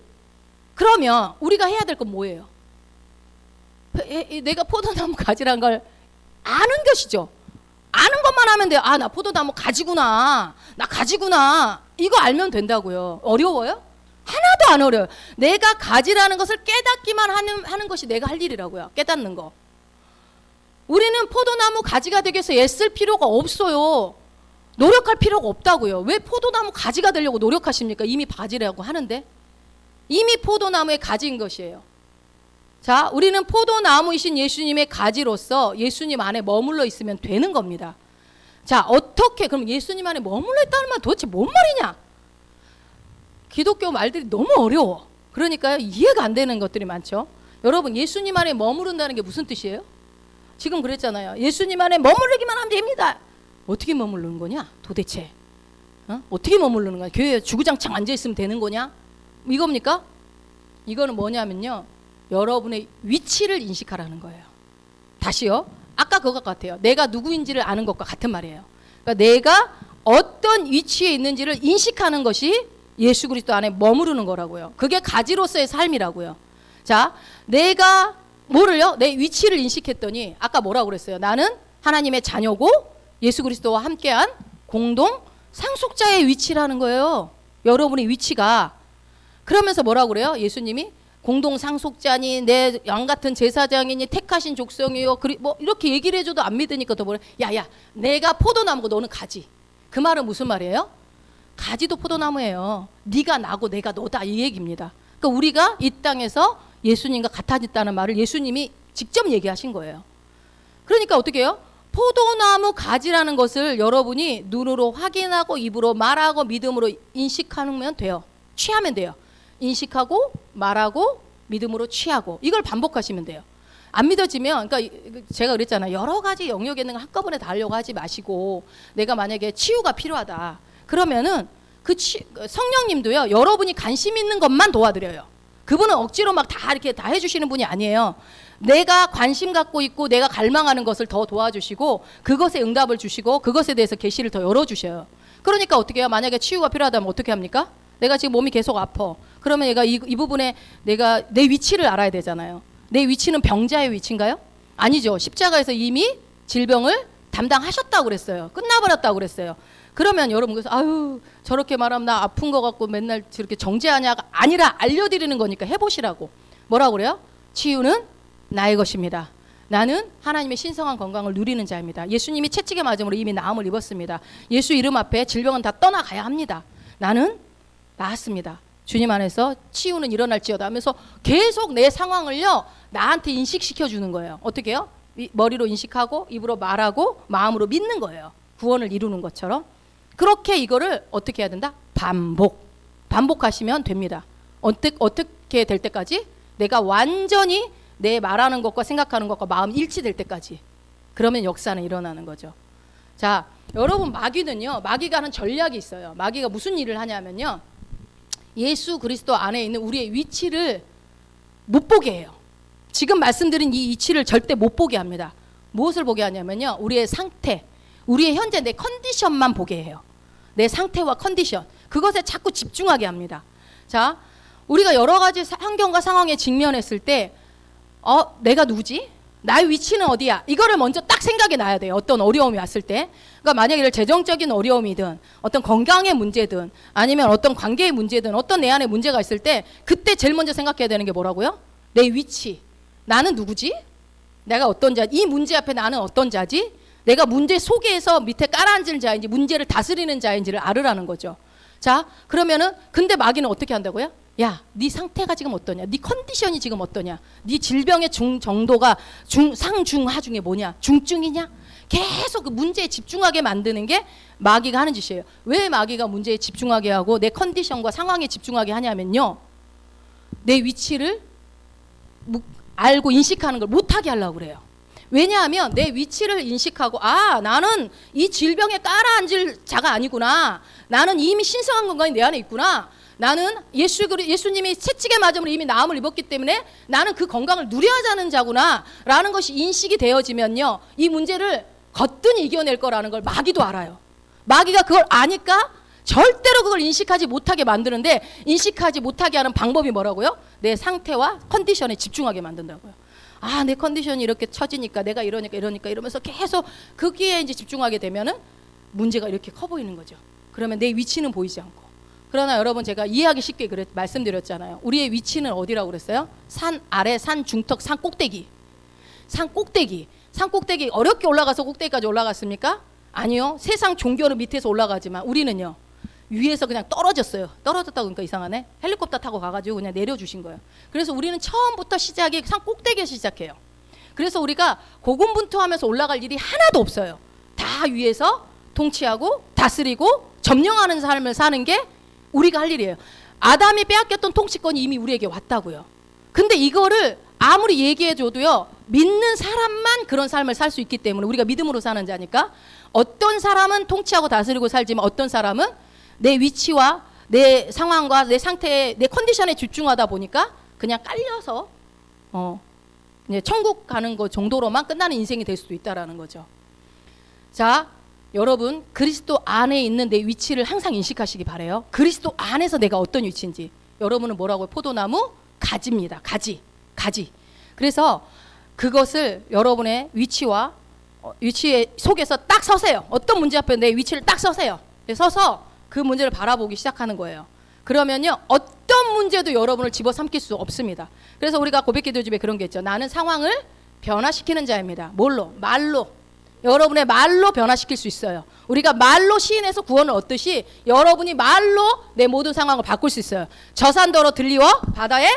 그러면 우리가 해야 될 건 뭐예요? 내가 포도나무 가지란 걸 아는 것이죠. 아는 것만 하면 돼요. 나 포도나무 가지구나. 나 가지구나. 이거 알면 된다고요. 어려워요? 하나도 안 어려워요. 내가 가지라는 것을 깨닫기만 하는 것이 내가 할 일이라고요. 깨닫는 거. 우리는 포도나무 가지가 되기 위해서 애쓸 필요가 없어요. 노력할 필요가 없다고요. 왜 포도나무 가지가 되려고 노력하십니까? 이미 바지라고 하는데. 이미 포도나무의 가지인 것이에요. 자, 우리는 포도나무이신 예수님의 가지로서 예수님 안에 머물러 있으면 되는 겁니다. 자, 어떻게 그럼 예수님 안에 머물러 있다는 말 도대체 뭔 말이냐? 기독교 말들이 너무 어려워. 그러니까요, 이해가 안 되는 것들이 많죠. 여러분, 예수님 안에 머무른다는 게 무슨 뜻이에요? 지금 그랬잖아요. 예수님 안에 머무르기만 하면 됩니다. 어떻게 머무르는 거냐? 도대체 어떻게 머무르는 거야? 교회에 주구장창 앉아있으면 되는 거냐? 이겁니까? 이거는 뭐냐면요, 여러분의 위치를 인식하라는 거예요. 다시요, 아까 그것 같아요. 내가 누구인지를 아는 것과 같은 말이에요. 그러니까 내가 어떤 위치에 있는지를 인식하는 것이 예수 그리스도 안에 머무르는 거라고요. 그게 가지로서의 삶이라고요. 자, 내가 뭐를요? 내 위치를 인식했더니 아까 뭐라고 그랬어요? 나는 하나님의 자녀고 예수 그리스도와 함께한 공동 상속자의 위치라는 거예요. 여러분의 위치가. 그러면서 뭐라고 그래요? 예수님이 공동 상속자니 내 양 같은 제사장이니 택하신 족속이요. 뭐 이렇게 얘기를 해줘도 안 믿으니까 더 뭐래? 야야, 내가 포도나무고 너는 가지. 그 말은 무슨 말이에요? 가지도 포도나무예요. 네가 나고 내가 너다, 이 얘기입니다. 그러니까 우리가 이 땅에서 예수님과 같아졌다는 말을 예수님이 직접 얘기하신 거예요. 그러니까 어떻게 해요? 포도나무 가지라는 것을 여러분이 눈으로 확인하고 입으로 말하고 믿음으로 인식하면 돼요. 취하면 돼요. 인식하고 말하고 믿음으로 취하고, 이걸 반복하시면 돼요. 안 믿어지면, 그러니까 제가 그랬잖아요. 여러 가지 영역에 있는 걸 한꺼번에 다 하려고 하지 마시고, 내가 만약에 치유가 필요하다 그러면은 성령님도요, 여러분이 관심 있는 것만 도와드려요. 그분은 억지로 막 다 이렇게 다 해주시는 분이 아니에요. 내가 관심 갖고 있고 내가 갈망하는 것을 더 도와주시고 그것에 응답을 주시고 그것에 대해서 계시를 더 열어주셔요. 그러니까 어떻게 해요? 만약에 치유가 필요하다면 어떻게 합니까? 내가 지금 몸이 계속 아파. 그러면 얘가 이 부분에 내가 내 위치를 알아야 되잖아요. 내 위치는 병자의 위치인가요? 아니죠. 십자가에서 이미 질병을 담당하셨다고 그랬어요. 끝나버렸다고 그랬어요. 그러면 여러분, 그래서 아유 저렇게 말하면 나 아픈 거 같고 맨날 저렇게 정죄하냐가 아니라 알려드리는 거니까 해보시라고. 뭐라고 그래요? 치유는 나의 것입니다. 나는 하나님의 신성한 건강을 누리는 자입니다. 예수님이 채찍에 맞음으로 이미 나음을 입었습니다. 예수 이름 앞에 질병은 다 떠나가야 합니다. 나는 나았습니다. 주님 안에서 치유는 일어날지어다 하면서 계속 내 상황을요 나한테 인식시켜 주는 거예요. 어떻게 해요? 머리로 인식하고 입으로 말하고 마음으로 믿는 거예요. 구원을 이루는 것처럼. 그렇게 이거를 어떻게 해야 된다? 반복하시면 됩니다. 어떻게 될 때까지? 내가 완전히 내 말하는 것과 생각하는 것과 마음 일치될 때까지. 그러면 역사는 일어나는 거죠. 자, 여러분, 마귀는요, 마귀가 하는 전략이 있어요. 마귀가 무슨 일을 하냐면요, 예수 그리스도 안에 있는 우리의 위치를 못 보게 해요. 지금 말씀드린 이 위치를 절대 못 보게 합니다. 무엇을 보게 하냐면요, 우리의 상태, 우리의 현재 내 컨디션만 보게 해요. 내 상태와 컨디션, 그것에 자꾸 집중하게 합니다. 자, 우리가 여러 가지 환경과 상황에 직면했을 때 내가 누구지? 나의 위치는 어디야? 이거를 먼저 딱 생각해 놔야 돼요. 어떤 어려움이 왔을 때. 그러니까 만약에 재정적인 어려움이든 어떤 건강의 문제든 아니면 어떤 관계의 문제든 어떤 내 안에 문제가 있을 때 그때 제일 먼저 생각해야 되는 게 뭐라고요? 내 위치. 나는 누구지? 내가 어떤 자? 이 문제 앞에 나는 어떤 자지? 내가 문제 속에서 밑에 깔아앉은 자인지 문제를 다스리는 자인지를 알으라는 거죠. 자, 그러면은 근데 마귀는 어떻게 한다고요? 야, 네 상태가 지금 어떠냐? 네 컨디션이 지금 어떠냐? 네 질병의 정도가 상중하 중에 뭐냐? 중증이냐? 계속 그 문제에 집중하게 만드는 게 마귀가 하는 짓이에요. 왜 마귀가 문제에 집중하게 하고 내 컨디션과 상황에 집중하게 하냐면요, 내 위치를 알고 인식하는 걸 못하게 하려고 그래요. 왜냐하면 내 위치를 인식하고 나는 이 질병에 깔아앉을 자가 아니구나. 나는 이미 신성한 건강이 내 안에 있구나. 나는 예수님이 채찍에 맞음으로 이미 나음을 입었기 때문에 나는 그 건강을 누려야 하는 자구나 라는 것이 인식이 되어지면요, 이 문제를 거뜬히 이겨낼 거라는 걸 마귀도 알아요. 마귀가 그걸 아니까 절대로 그걸 인식하지 못하게 만드는데, 인식하지 못하게 하는 방법이 뭐라고요? 내 상태와 컨디션에 집중하게 만든다고요. 내 컨디션이 이렇게 처지니까 내가 이러니까 이러면서 계속 거기에 이제 집중하게 되면은 문제가 이렇게 커 보이는 거죠. 그러면 내 위치는 보이지 않고. 그러나 여러분, 제가 이해하기 쉽게 말씀드렸잖아요. 우리의 위치는 어디라고 그랬어요? 산 아래, 산 중턱, 산 꼭대기. 산 꼭대기 어렵게 올라가서 꼭대기까지 올라갔습니까? 아니요. 세상 종교는 밑에서 올라가지만 우리는요. 위에서 그냥 떨어졌어요. 떨어졌다고 그러니까 이상하네. 헬리콥터 타고 가가지고 그냥 내려주신 거예요. 그래서 우리는 처음부터 시작이 산 꼭대기에서 시작해요. 그래서 우리가 고군분투하면서 올라갈 일이 하나도 없어요. 다 위에서 통치하고 다스리고 점령하는 삶을 사는 게 우리가 할 일이에요. 아담이 빼앗겼던 통치권이 이미 우리에게 왔다고요. 근데 이거를 아무리 얘기해줘도요. 믿는 사람만 그런 삶을 살 수 있기 때문에 우리가 믿음으로 사는 자니까 어떤 사람은 통치하고 다스리고 살지만 어떤 사람은 내 위치와 내 상황과 내 상태에 내 컨디션에 집중하다 보니까 그냥 깔려서 이제 천국 가는 거 정도로만 끝나는 인생이 될 수도 있다라는 거죠. 자, 여러분 그리스도 안에 있는 내 위치를 항상 인식하시기 바래요. 그리스도 안에서 내가 어떤 위치인지. 여러분은 뭐라고요? 포도나무 가지입니다. 가지. 그래서 그것을 여러분의 위치와 위치 속에서 딱 서세요. 어떤 문제 앞에 내 위치를 딱 서세요. 서서 그 문제를 바라보기 시작하는 거예요. 그러면요 어떤 문제도 여러분을 집어삼킬 수 없습니다. 그래서 우리가 고백기도 집에 그런 게 있죠. 나는 상황을 변화시키는 자입니다. 뭘로? 말로. 여러분의 말로 변화시킬 수 있어요. 우리가 말로 시인해서 구원을 얻듯이 여러분이 말로 내 모든 상황을 바꿀 수 있어요. 저 산더러 들리워 바다에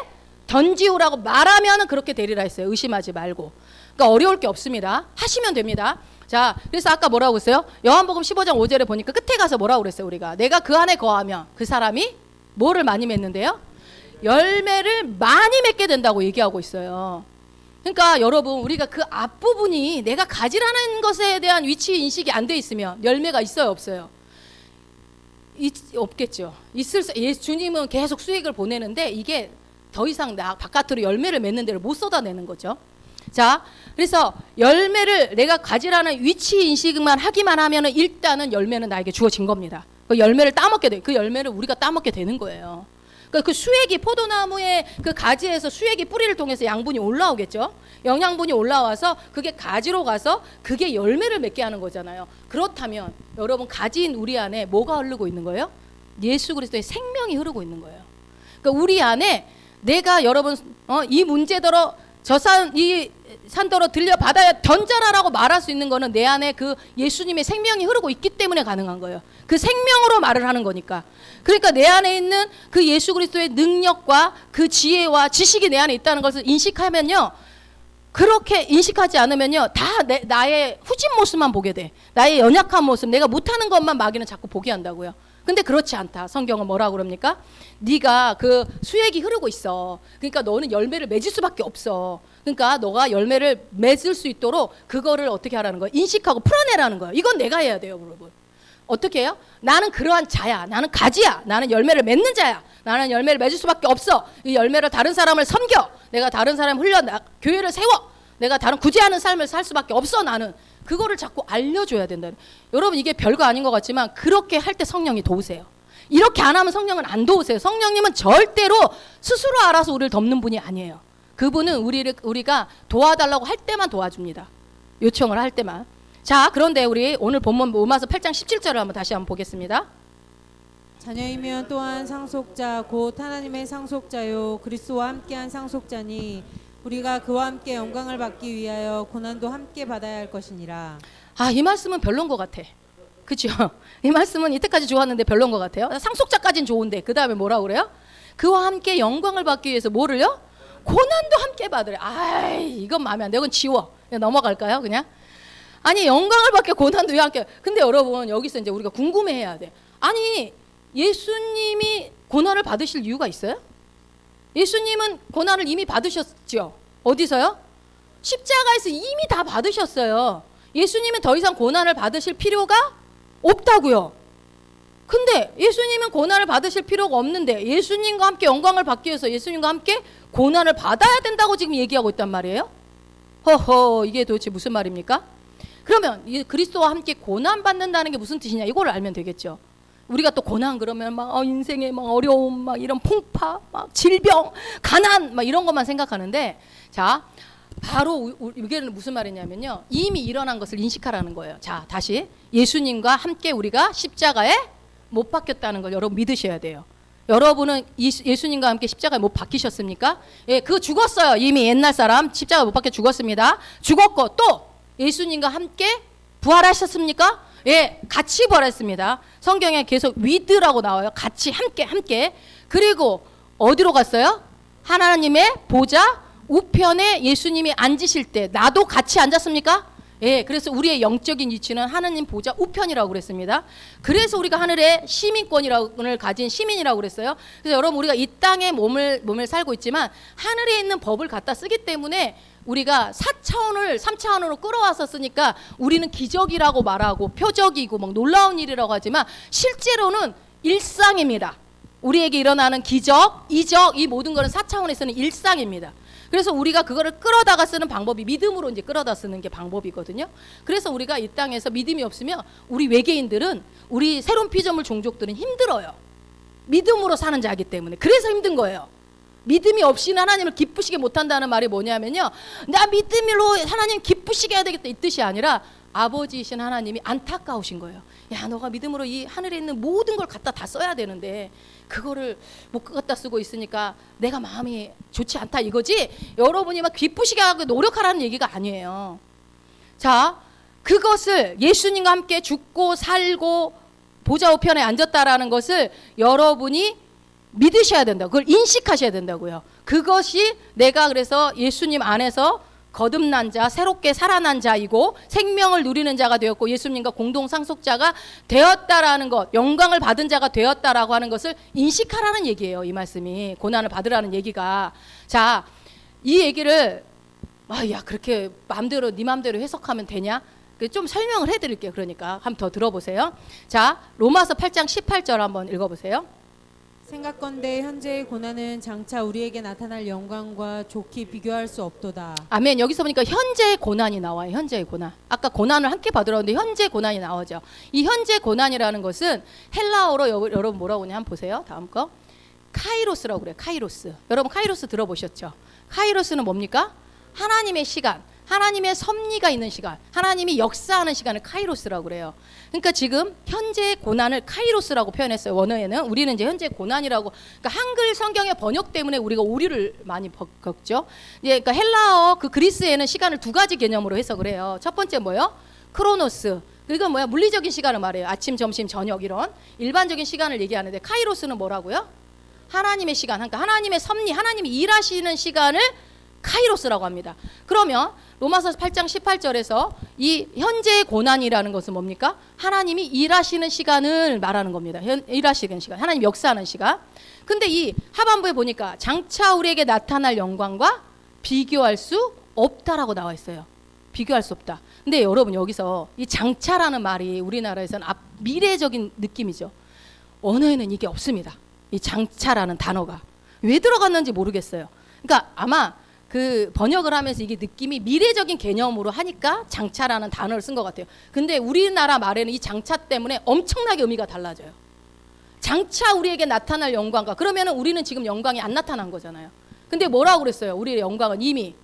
던지우라고 말하면 그렇게 되리라 했어요. 의심하지 말고. 그러니까 어려울 게 없습니다. 하시면 됩니다. 자, 그래서 아까 뭐라고 했어요? 요한복음 15장 5절에 보니까 끝에 가서 뭐라고 그랬어요? 우리가 내가 그 안에 거하면 그 사람이 뭐를 많이 맺는데요? 열매를 많이 맺게 된다고 얘기하고 있어요. 그러니까 여러분 우리가 그 앞부분이 내가 가지라는 것에 대한 위치 인식이 안 돼 있으면 열매가 있어요? 없어요? 없겠죠. 주님은 계속 수익을 보내는데 이게 더 이상 바깥으로 열매를 맺는 데를 못 쏟아내는 거죠. 자, 그래서 열매를 내가 가지라는 위치 인식만 하기만 하면은 일단은 열매는 나에게 주어진 겁니다. 그 열매를 따먹게 돼. 그 열매를 우리가 따먹게 되는 거예요. 그러니까 그 수액이 포도나무의 그 가지에서 수액이 뿌리를 통해서 양분이 올라오겠죠. 영양분이 올라와서 그게 가지로 가서 그게 열매를 맺게 하는 거잖아요. 그렇다면 여러분 가지인 우리 안에 뭐가 흐르고 있는 거예요? 예수 그리스도의 생명이 흐르고 있는 거예요. 그러니까 우리 안에 내가 여러분 이 문제더러 이 산더러 들려 바다에 던져라라고 말할 수 있는 거는 내 안에 그 예수님의 생명이 흐르고 있기 때문에 가능한 거예요. 그 생명으로 말을 하는 거니까. 그러니까 내 안에 있는 그 예수 그리스도의 능력과 그 지혜와 지식이 내 안에 있다는 것을 인식하면요. 그렇게 인식하지 않으면요. 다 나의 후진 모습만 보게 돼. 나의 연약한 모습, 내가 못하는 것만 마귀는 자꾸 보게 한다고요. 근데 그렇지 않다. 성경은 뭐라고 그럽니까? 네가 그 수액이 흐르고 있어. 그러니까 너는 열매를 맺을 수밖에 없어. 그러니까 너가 열매를 맺을 수 있도록 그거를 어떻게 하라는 거야? 인식하고 풀어내라는 거야. 이건 내가 해야 돼요, 여러분. 어떻게 해요? 나는 그러한 자야. 나는 가지야. 나는 열매를 맺는 자야. 나는 열매를 맺을 수밖에 없어. 이 열매를 다른 사람을 섬겨. 내가 다른 사람 교회를 세워. 내가 다른 구제하는 삶을 살 수밖에 없어. 나는. 그거를 자꾸 알려줘야 된다. 여러분 이게 별거 아닌 것 같지만 그렇게 할 때 성령이 도우세요. 이렇게 안 하면 성령은 안 도우세요. 성령님은 절대로 스스로 알아서 우리를 덮는 분이 아니에요. 그분은 우리가 도와달라고 할 때만 도와줍니다. 요청을 할 때만. 자, 그런데 우리 오늘 본문 로마서 8장 17절을 한번 다시 한번 보겠습니다. 자녀이면 또한 상속자 곧 하나님의 상속자요 그리스도와 함께한 상속자니 우리가 그와 함께 영광을 받기 위하여 고난도 함께 받아야 할 것이니라. 아, 이 말씀은 별론 것 같아. 그렇죠? 이 말씀은 이때까지 좋았는데 별론 것 같아요. 상속자까지는 좋은데 그 다음에 뭐라고 그래요? 그와 함께 영광을 받기 위해서 뭐를요? 고난도 함께 받으래. 아이, 이건 마음에 안 돼. 이건 지워. 그냥 넘어갈까요? 그냥? 아니, 영광을 받게 고난도 왜 함께. 근데 여러분 여기서 이제 우리가 궁금해해야 돼. 아니, 예수님이 고난을 받으실 이유가 있어요? 예수님은 고난을 이미 받으셨죠. 어디서요? 십자가에서 이미 다 받으셨어요. 예수님은 더 이상 고난을 받으실 필요가 없다고요. 근데 예수님은 고난을 받으실 필요가 없는데 예수님과 함께 영광을 받기 위해서 예수님과 함께 고난을 받아야 된다고 지금 얘기하고 있단 말이에요. 허허, 이게 도대체 무슨 말입니까? 그러면 이 그리스도와 함께 고난 받는다는 게 무슨 뜻이냐, 이거를 알면 되겠죠. 우리가 또 고난 그러면 막 인생의 막 어려움, 막 이런 풍파, 막 질병, 가난, 막 이런 것만 생각하는데, 자, 바로 이게 무슨 말이냐면요, 이미 일어난 것을 인식하라는 거예요. 자, 다시 예수님과 함께 우리가 십자가에 못 박혔다는 걸 여러분 믿으셔야 돼요. 여러분은 예수님과 함께 십자가에 못 박히셨습니까? 예, 그거 죽었어요. 이미 옛날 사람 십자가에 못 박혀 죽었습니다. 죽었고 또 예수님과 함께 부활하셨습니까? 예, 같이 부활했습니다. 성경에 계속 with라고 나와요. 같이 함께. 그리고 어디로 갔어요? 하나님의 보좌 우편에 예수님이 앉으실 때 나도 같이 앉았습니까? 예, 그래서 우리의 영적인 위치는 하나님 보좌 우편이라고 그랬습니다. 그래서 우리가 하늘의 시민권을 가진 시민이라고 그랬어요. 그래서 여러분 우리가 이 땅에 몸을 살고 있지만 하늘에 있는 법을 갖다 쓰기 때문에 우리가 4차원을 3차원으로 끌어와서 쓰니까 우리는 기적이라고 말하고 표적이고 막 놀라운 일이라고 하지만 실제로는 일상입니다. 우리에게 일어나는 기적, 이적 이 모든 것은 4차원에서는 일상입니다. 그래서 우리가 그거를 끌어다가 쓰는 방법이 믿음으로 이제 끌어다 쓰는 게 방법이거든요. 그래서 우리가 이 땅에서 믿음이 없으면 우리 외계인들은 우리 새로운 피조물 종족들은 힘들어요. 믿음으로 사는 자이기 때문에. 그래서 힘든 거예요. 믿음이 없이는 하나님을 기쁘시게 못한다는 말이 뭐냐면요. 나 믿음으로 하나님 기쁘시게 해야 되겠다 이 뜻이 아니라 아버지이신 하나님이 안타까우신 거예요. 야, 너가 믿음으로 이 하늘에 있는 모든 걸 갖다 다 써야 되는데 그거를 못 갖다 쓰고 있으니까 내가 마음이 좋지 않다 이거지. 여러분이 막 기쁘시게 하고 노력하라는 얘기가 아니에요. 자, 그것을 예수님과 함께 죽고 살고 보좌 우편에 앉았다라는 것을 여러분이 믿으셔야 된다고. 그걸 인식하셔야 된다고요. 그것이 내가 그래서 예수님 안에서 거듭난 자, 새롭게 살아난 자이고 생명을 누리는 자가 되었고 예수님과 공동 상속자가 되었다라는 것, 영광을 받은 자가 되었다라고 하는 것을 인식하라는 얘기예요. 이 말씀이 고난을 받으라는 얘기가. 자, 이 얘기를 야 그렇게 마음대로 네 마음대로 해석하면 되냐? 좀 설명을 해드릴게요. 그러니까 한번 더 들어보세요. 자, 로마서 8장 18절 한번 읽어보세요. 생각건대 현재의 고난은 장차 우리에게 나타날 영광과 좋게 비교할 수 없도다. 아멘. 여기서 보니까 현재의 고난이 나와요. 현재의 고난. 아까 고난을 함께 받으라는데 현재 고난이 나오죠. 이 현재 고난이라는 것은 헬라어로 여러분 뭐라고 하냐 한번 보세요. 다음 거. 카이로스라고 그래요. 카이로스. 여러분 카이로스 들어보셨죠? 카이로스는 뭡니까? 하나님의 시간, 하나님의 섭리가 있는 시간, 하나님이 역사하는 시간을 카이로스라고 그래요. 그러니까 지금 현재 고난을 카이로스라고 표현했어요. 원어에는. 우리는 이제 현재 고난이라고. 그러니까 한글 성경의 번역 때문에 우리가 오류를 많이 겪죠. 그러니까 헬라어 그 그리스에는 시간을 두 가지 개념으로 해석을 해요. 첫 번째 뭐요? 크로노스. 이건 뭐야? 물리적인 시간을 말해요. 아침, 점심, 저녁 이런 일반적인 시간을 얘기하는데 카이로스는 뭐라고요? 하나님의 시간. 그러니까 하나님의 섭리, 하나님이 일하시는 시간을 카이로스라고 합니다. 그러면 로마서 8장 18절에서 이 현재의 고난이라는 것은 뭡니까? 하나님이 일하시는 시간을 말하는 겁니다. 일하시는 시간, 하나님 역사하는 시간. 근데 이 하반부에 보니까 장차 우리에게 나타날 영광과 비교할 수 없다라고 나와 있어요. 비교할 수 없다. 근데 여러분 여기서 이 장차라는 말이 우리나라에서는 미래적인 느낌이죠. 언어에는 이게 없습니다. 이 장차라는 단어가 왜 들어갔는지 모르겠어요. 그러니까 아마 그 번역을 하면서 이게 느낌이 미래적인 개념으로 하니까 장차라는 단어를 쓴 것 같아요. 근데 우리나라 말에는 이 장차 때문에 엄청나게 의미가 달라져요. 장차 우리에게 나타날 영광과 그러면은 우리는 지금 영광이 안 나타난 거잖아요. 근데 뭐라고 그랬어요? 우리의 영광은 이미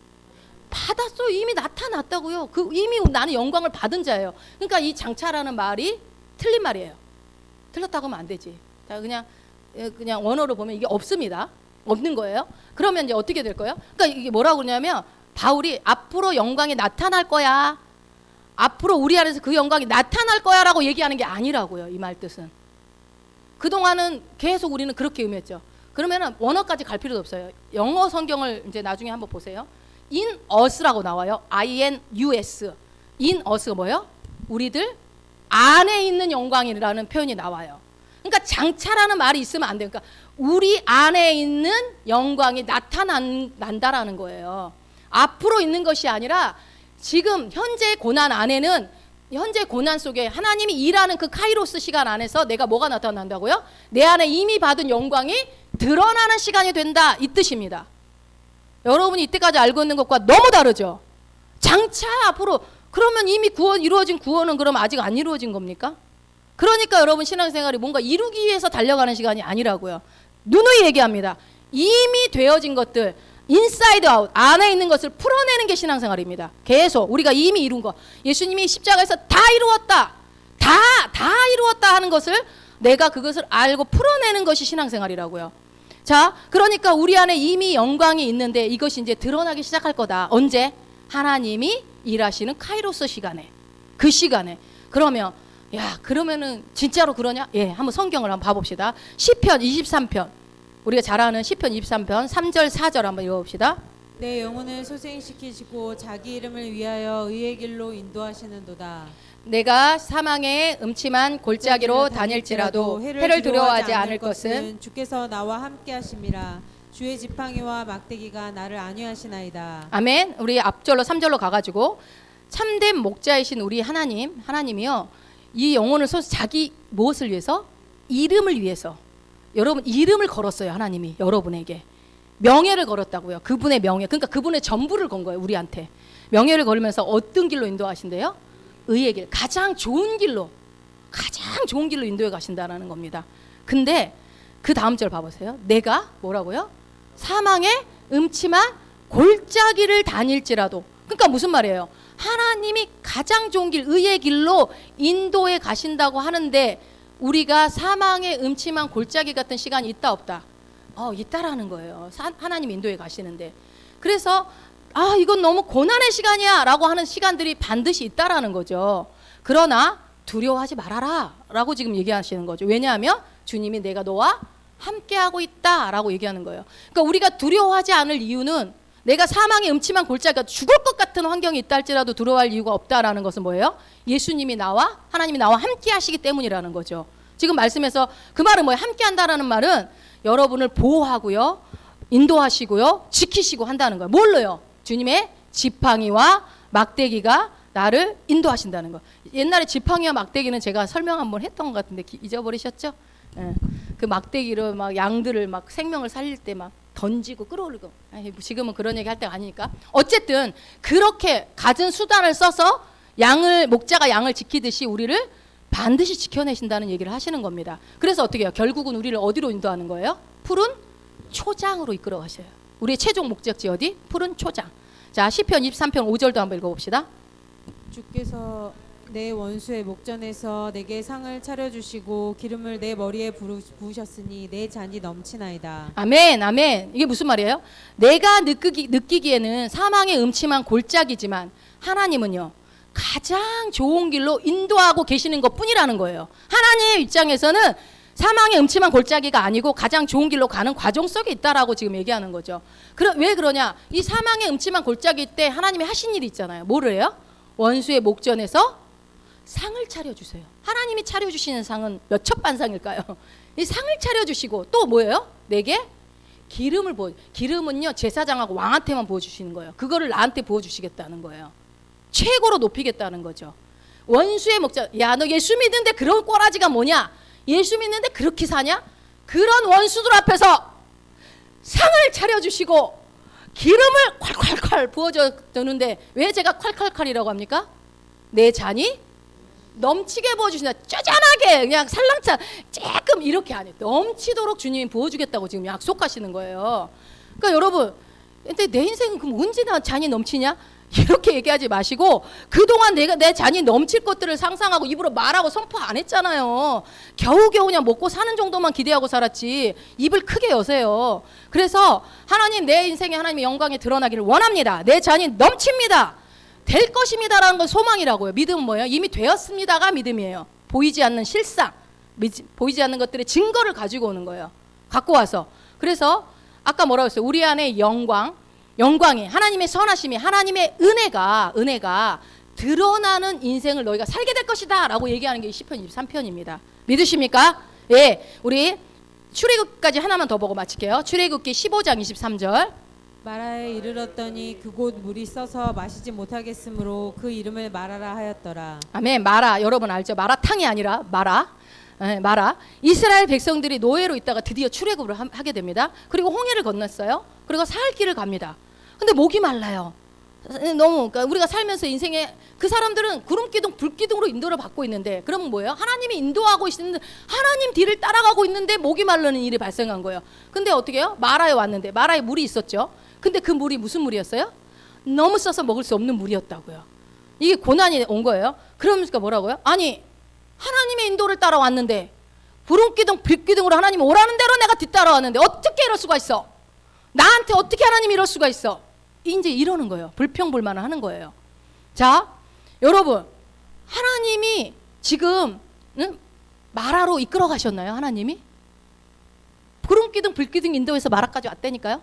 받았어요. 이미 나타났다고요. 그 이미 나는 영광을 받은 자예요. 그러니까 이 장차라는 말이 틀린 말이에요. 틀렸다고 하면 안 되지. 그냥 원어로 보면 이게 없습니다. 없는 거예요. 그러면 이제 어떻게 될 거예요? 그러니까 이게 뭐라고 그러냐면 바울이 앞으로 영광이 나타날 거야. 앞으로 우리 안에서 그 영광이 나타날 거야라고 얘기하는 게 아니라고요. 이 말 뜻은. 그동안은 계속 우리는 그렇게 의미했죠. 그러면은 원어까지 갈 필요도 없어요. 영어 성경을 이제 나중에 한번 보세요. in us라고 나와요. INUS. in us가 뭐예요? 우리들 안에 있는 영광이라는 표현이 나와요. 그러니까 장차라는 말이 있으면 안 돼요. 그러니까 우리 안에 있는 영광이 나타난다라는 거예요. 앞으로 있는 것이 아니라 지금 현재 고난 안에는 현재 고난 속에 하나님이 일하는 그 카이로스 시간 안에서 내가 뭐가 나타난다고요? 내 안에 이미 받은 영광이 드러나는 시간이 된다 이 뜻입니다. 여러분이 이때까지 알고 있는 것과 너무 다르죠. 장차 앞으로 그러면 이미 이루어진 구원은 그럼 아직 안 이루어진 겁니까? 그러니까 여러분 신앙생활이 뭔가 이루기 위해서 달려가는 시간이 아니라고요. 누누이 얘기합니다. 이미 되어진 것들 인사이드 아웃 안에 있는 것을 풀어내는 게 신앙생활입니다. 계속 우리가 이미 이룬 거 예수님이 십자가에서 다 이루었다 다 이루었다 하는 것을 내가 그것을 알고 풀어내는 것이 신앙생활이라고요. 자, 그러니까 우리 안에 이미 영광이 있는데 이것이 이제 드러나기 시작할 거다. 언제? 하나님이 일하시는 카이로스 시간에 그 시간에. 그러면 야, 그러면은 진짜로 그러냐? 예, 한번 성경을 한번 봐봅시다. 시편 23편, 우리가 잘 아는 시편 23편 3절 4절 한번 읽어봅시다. 내 영혼을 소생시키시고 자기 이름을 위하여 의의 길로 인도하시는도다. 내가 사망의 음침한 골짜기로 다닐지라도 해를 두려워하지 않을 것은 주께서 나와 함께 하심이라. 주의 지팡이와 막대기가 나를 안위하시나이다. 아멘. 우리 앞절로 3절로 가가지고 참된 목자이신 우리 하나님이요, 이 영혼을 자기 무엇을 위해서? 이름을 위해서. 여러분, 이름을 걸었어요. 하나님이 여러분에게 명예를 걸었다고요. 그분의 명예, 그러니까 그분의 전부를 건 거예요. 우리한테 명예를 걸으면서 어떤 길로 인도하신대요? 의의 길, 가장 좋은 길로 인도해 가신다라는 겁니다. 근데 그 다음 절 봐보세요. 내가 뭐라고요? 사망의 음침한 골짜기를 다닐지라도. 그러니까 무슨 말이에요? 하나님이 가장 좋은 길, 의의 길로 인도해 가신다고 하는데 우리가 사망의 음침한 골짜기 같은 시간이 있다 없다? 있다라는 거예요. 하나님 인도해 가시는데. 그래서 이건 너무 고난의 시간이야 라고 하는 시간들이 반드시 있다라는 거죠. 그러나 두려워하지 말아라 라고 지금 얘기하시는 거죠. 왜냐하면 주님이 내가 너와 함께하고 있다 라고 얘기하는 거예요. 그러니까 우리가 두려워하지 않을 이유는, 내가 사망의 음침한 골짜기가 죽을 것 같은 환경이 있다 할지라도 두려워할 이유가 없다라는 것은 뭐예요? 예수님이 하나님이 나와 함께 하시기 때문이라는 거죠. 지금 말씀에서 그 말은 뭐예요? 함께 한다라는 말은 여러분을 보호하고요, 인도하시고요, 지키시고 한다는 거예요. 뭘로요? 주님의 지팡이와 막대기가 나를 인도하신다는 거. 옛날에 지팡이와 막대기는 제가 설명 한번 했던 것 같은데 잊어버리셨죠? 예. 그 막대기로 막 양들을 막 생명을 살릴 때 막 던지고 끌어올리고. 지금은 그런 얘기 할 때가 아니니까. 어쨌든 그렇게 갖은 수단을 써서 목자가 양을 지키듯이 우리를 반드시 지켜내신다는 얘기를 하시는 겁니다. 그래서 어떻게 해요? 결국은 우리를 어디로 인도하는 거예요? 푸른 초장으로 이끌어 가셔요. 우리의 최종 목적지 어디? 푸른 초장. 자, 시편 23편 5절도 한번 읽어봅시다. 주께서 내 원수의 목전에서 내게 상을 차려주시고 기름을 내 머리에 부으셨으니 내 잔이 넘치나이다. 아멘, 아멘. 이게 무슨 말이에요? 내가 느끼기에는 사망의 음침한 골짜기지만 하나님은요, 가장 좋은 길로 인도하고 계시는 것 뿐이라는 거예요. 하나님의 입장에서는 사망의 음침한 골짜기가 아니고 가장 좋은 길로 가는 과정 속에 있다라고 지금 얘기하는 거죠. 왜 그러냐? 이 사망의 음침한 골짜기 때 하나님이 하신 일이 있잖아요. 뭐를 해요? 원수의 목전에서 상을 차려주세요. 하나님이 차려주시는 상은 몇 첩반상일까요? 이 상을 차려주시고 또 뭐예요? 내게 기름은요, 제사장하고 왕한테만 부어주시는 거예요. 그거를 나한테 부어주시겠다는 거예요. 최고로 높이겠다는 거죠. 원수의 목자, 야, 너 예수 믿는데 그런 꼬라지가 뭐냐? 예수 믿는데 그렇게 사냐? 그런 원수들 앞에서 상을 차려주시고 기름을 콸콸콸 부어주는데 왜 제가 콸콸콸이라고 합니까? 내 잔이 넘치게 부어주신다. 쪼잔하게 그냥 살랑차 조금 이렇게 안 해요. 넘치도록 주님이 부어주겠다고 지금 약속하시는 거예요. 그러니까 여러분, 근데 내 인생은 그럼 언제 잔이 넘치냐? 이렇게 얘기하지 마시고, 그동안 내 잔이 넘칠 것들을 상상하고 입으로 말하고 선포 안 했잖아요. 겨우겨우 그냥 먹고 사는 정도만 기대하고 살았지 입을 크게 여세요. 그래서 하나님, 내 인생에 하나님의 영광이 드러나기를 원합니다. 내 잔이 넘칩니다. 될 것입니다라는 건 소망이라고요. 믿음은 뭐예요? 이미 되었습니다가 믿음이에요. 보이지 않는 실상, 보이지 않는 것들의 증거를 가지고 오는 거예요. 갖고 와서. 그래서 아까 뭐라고 했어요? 우리 안에 영광이, 하나님의 선하심이, 하나님의 은혜가 드러나는 인생을 너희가 살게 될 것이다 라고 얘기하는 게 시편 23편입니다. 믿으십니까? 예, 우리 출애굽까지 하나만 더 보고 마칠게요. 출애굽기 15장 23절. 마라에 이르렀더니 그곳 물이 써서 마시지 못하겠으므로 그 이름을 마라라 하였더라. 아멘. 마라, 여러분 알죠? 마라탕이 아니라 마라. 마라. 이스라엘 백성들이 노예로 있다가 드디어 출애굽을 하게 됩니다. 그리고 홍해를 건넜어요. 그리고 살 길을 갑니다. 근데 목이 말라요. 그러니까 우리가 살면서 인생에 그 사람들은 구름기둥 불기둥으로 인도를 받고 있는데, 그러면 뭐예요? 하나님이 인도하고 있는데 하나님 뒤를 따라가고 있는데 목이 마르는 일이 발생한 거예요. 근데 어떻게 해요? 마라에 왔는데 마라에 물이 있었죠. 근데 그 물이 무슨 물이었어요? 너무 써서 먹을 수 없는 물이었다고요. 이게 고난이 온 거예요. 그러니까 뭐라고요? 아니, 하나님의 인도를 따라왔는데 구름기둥 불기둥으로 하나님이 오라는 대로 내가 뒤따라왔는데 어떻게 이럴 수가 있어? 나한테 어떻게 하나님이 이럴 수가 있어? 이제 이러는 거예요. 불평불만을 하는 거예요. 자, 여러분, 하나님이 지금 마라로 이끌어 가셨나요, 하나님이? 구름기둥 불기둥 인도해서 마라까지 왔다니까요.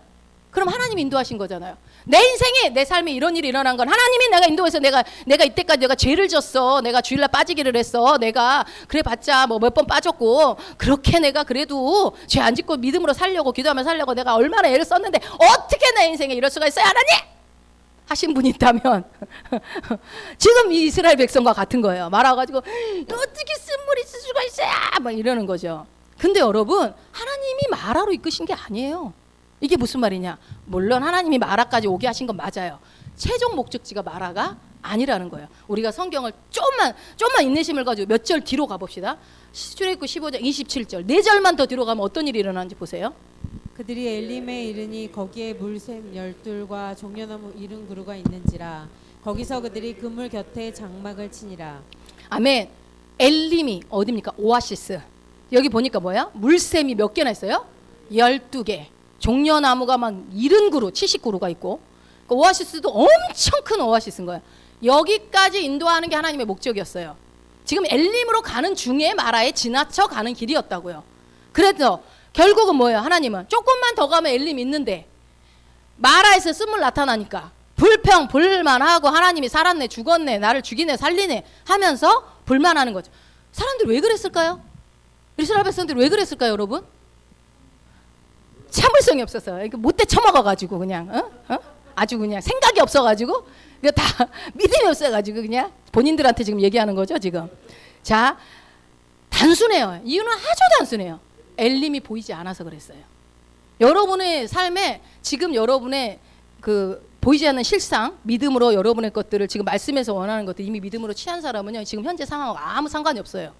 그럼 하나님이 인도하신 거잖아요. 내 인생에, 내 삶에 이런 일이 일어난 건 하나님이 내가 인도해서 내가 이때까지 내가 죄를 졌어. 내가 주일날 빠지기를 했어. 내가 그래 봤자 뭐 몇 번 빠졌고, 그렇게 내가 그래도 죄 안 짓고 믿음으로 살려고, 기도하며 살려고 내가 얼마나 애를 썼는데 어떻게 내 인생에 이럴 수가 있어요, 하나님? 하신 분이 있다면 지금 이 이스라엘 백성과 같은 거예요. 말아가지고 어떻게 쓴물이 있을 수가 있어요, 막 이러는 거죠. 근데 여러분, 하나님이 마라로 이끄신 게 아니에요. 이게 무슨 말이냐? 물론 하나님이 마라까지 오게 하신 건 맞아요. 최종 목적지가 마라가 아니라는 거예요. 우리가 성경을 좀만 인내심을 가지고 몇 절 뒤로 가봅시다. 출애굽기 15장 27절, 4절만 더 뒤로 가면 어떤 일이 일어나는지 보세요. 그들이 엘림에 이르니 거기에 물샘 12과 종려나무 70그루가 있는지라. 거기서 그들이 그물 곁에 장막을 치니라. 아멘. 엘림이 어디입니까? 오아시스. 여기 보니까 뭐야? 물샘이 몇 개나 있어요? 12개. 종려나무가 막 70그루, 70그루가 있고, 그 오아시스도 엄청 큰 오아시스인 거예요. 여기까지 인도하는 게 하나님의 목적이었어요. 지금 엘림으로 가는 중에 마라에 지나쳐 가는 길이었다고요. 그래서 결국은 뭐예요? 하나님은 조금만 더 가면 엘림 있는데 마라에서 쓴물 나타나니까 불만하고, 하나님이 살았네 죽었네 나를 죽이네 살리네 하면서 불만하는 거죠. 사람들이 왜 그랬을까요? 이스라엘 백성들이 왜 그랬을까요, 여러분? 참을성이 없어서, 못돼 처먹어가지고 그냥 아주 그냥 생각이 없어가지고, 이거 다 믿음이 없어가지고 그냥 본인들한테 지금 얘기하는 거죠 지금. 자, 단순해요. 이유는 아주 단순해요. 엘림이 보이지 않아서 그랬어요. 여러분의 삶에 지금 여러분의 그 보이지 않는 실상, 믿음으로 여러분의 것들을 지금 말씀에서 원하는 것들 이미 믿음으로 취한 사람은요, 지금 현재 상황하고 아무 상관이 없어요.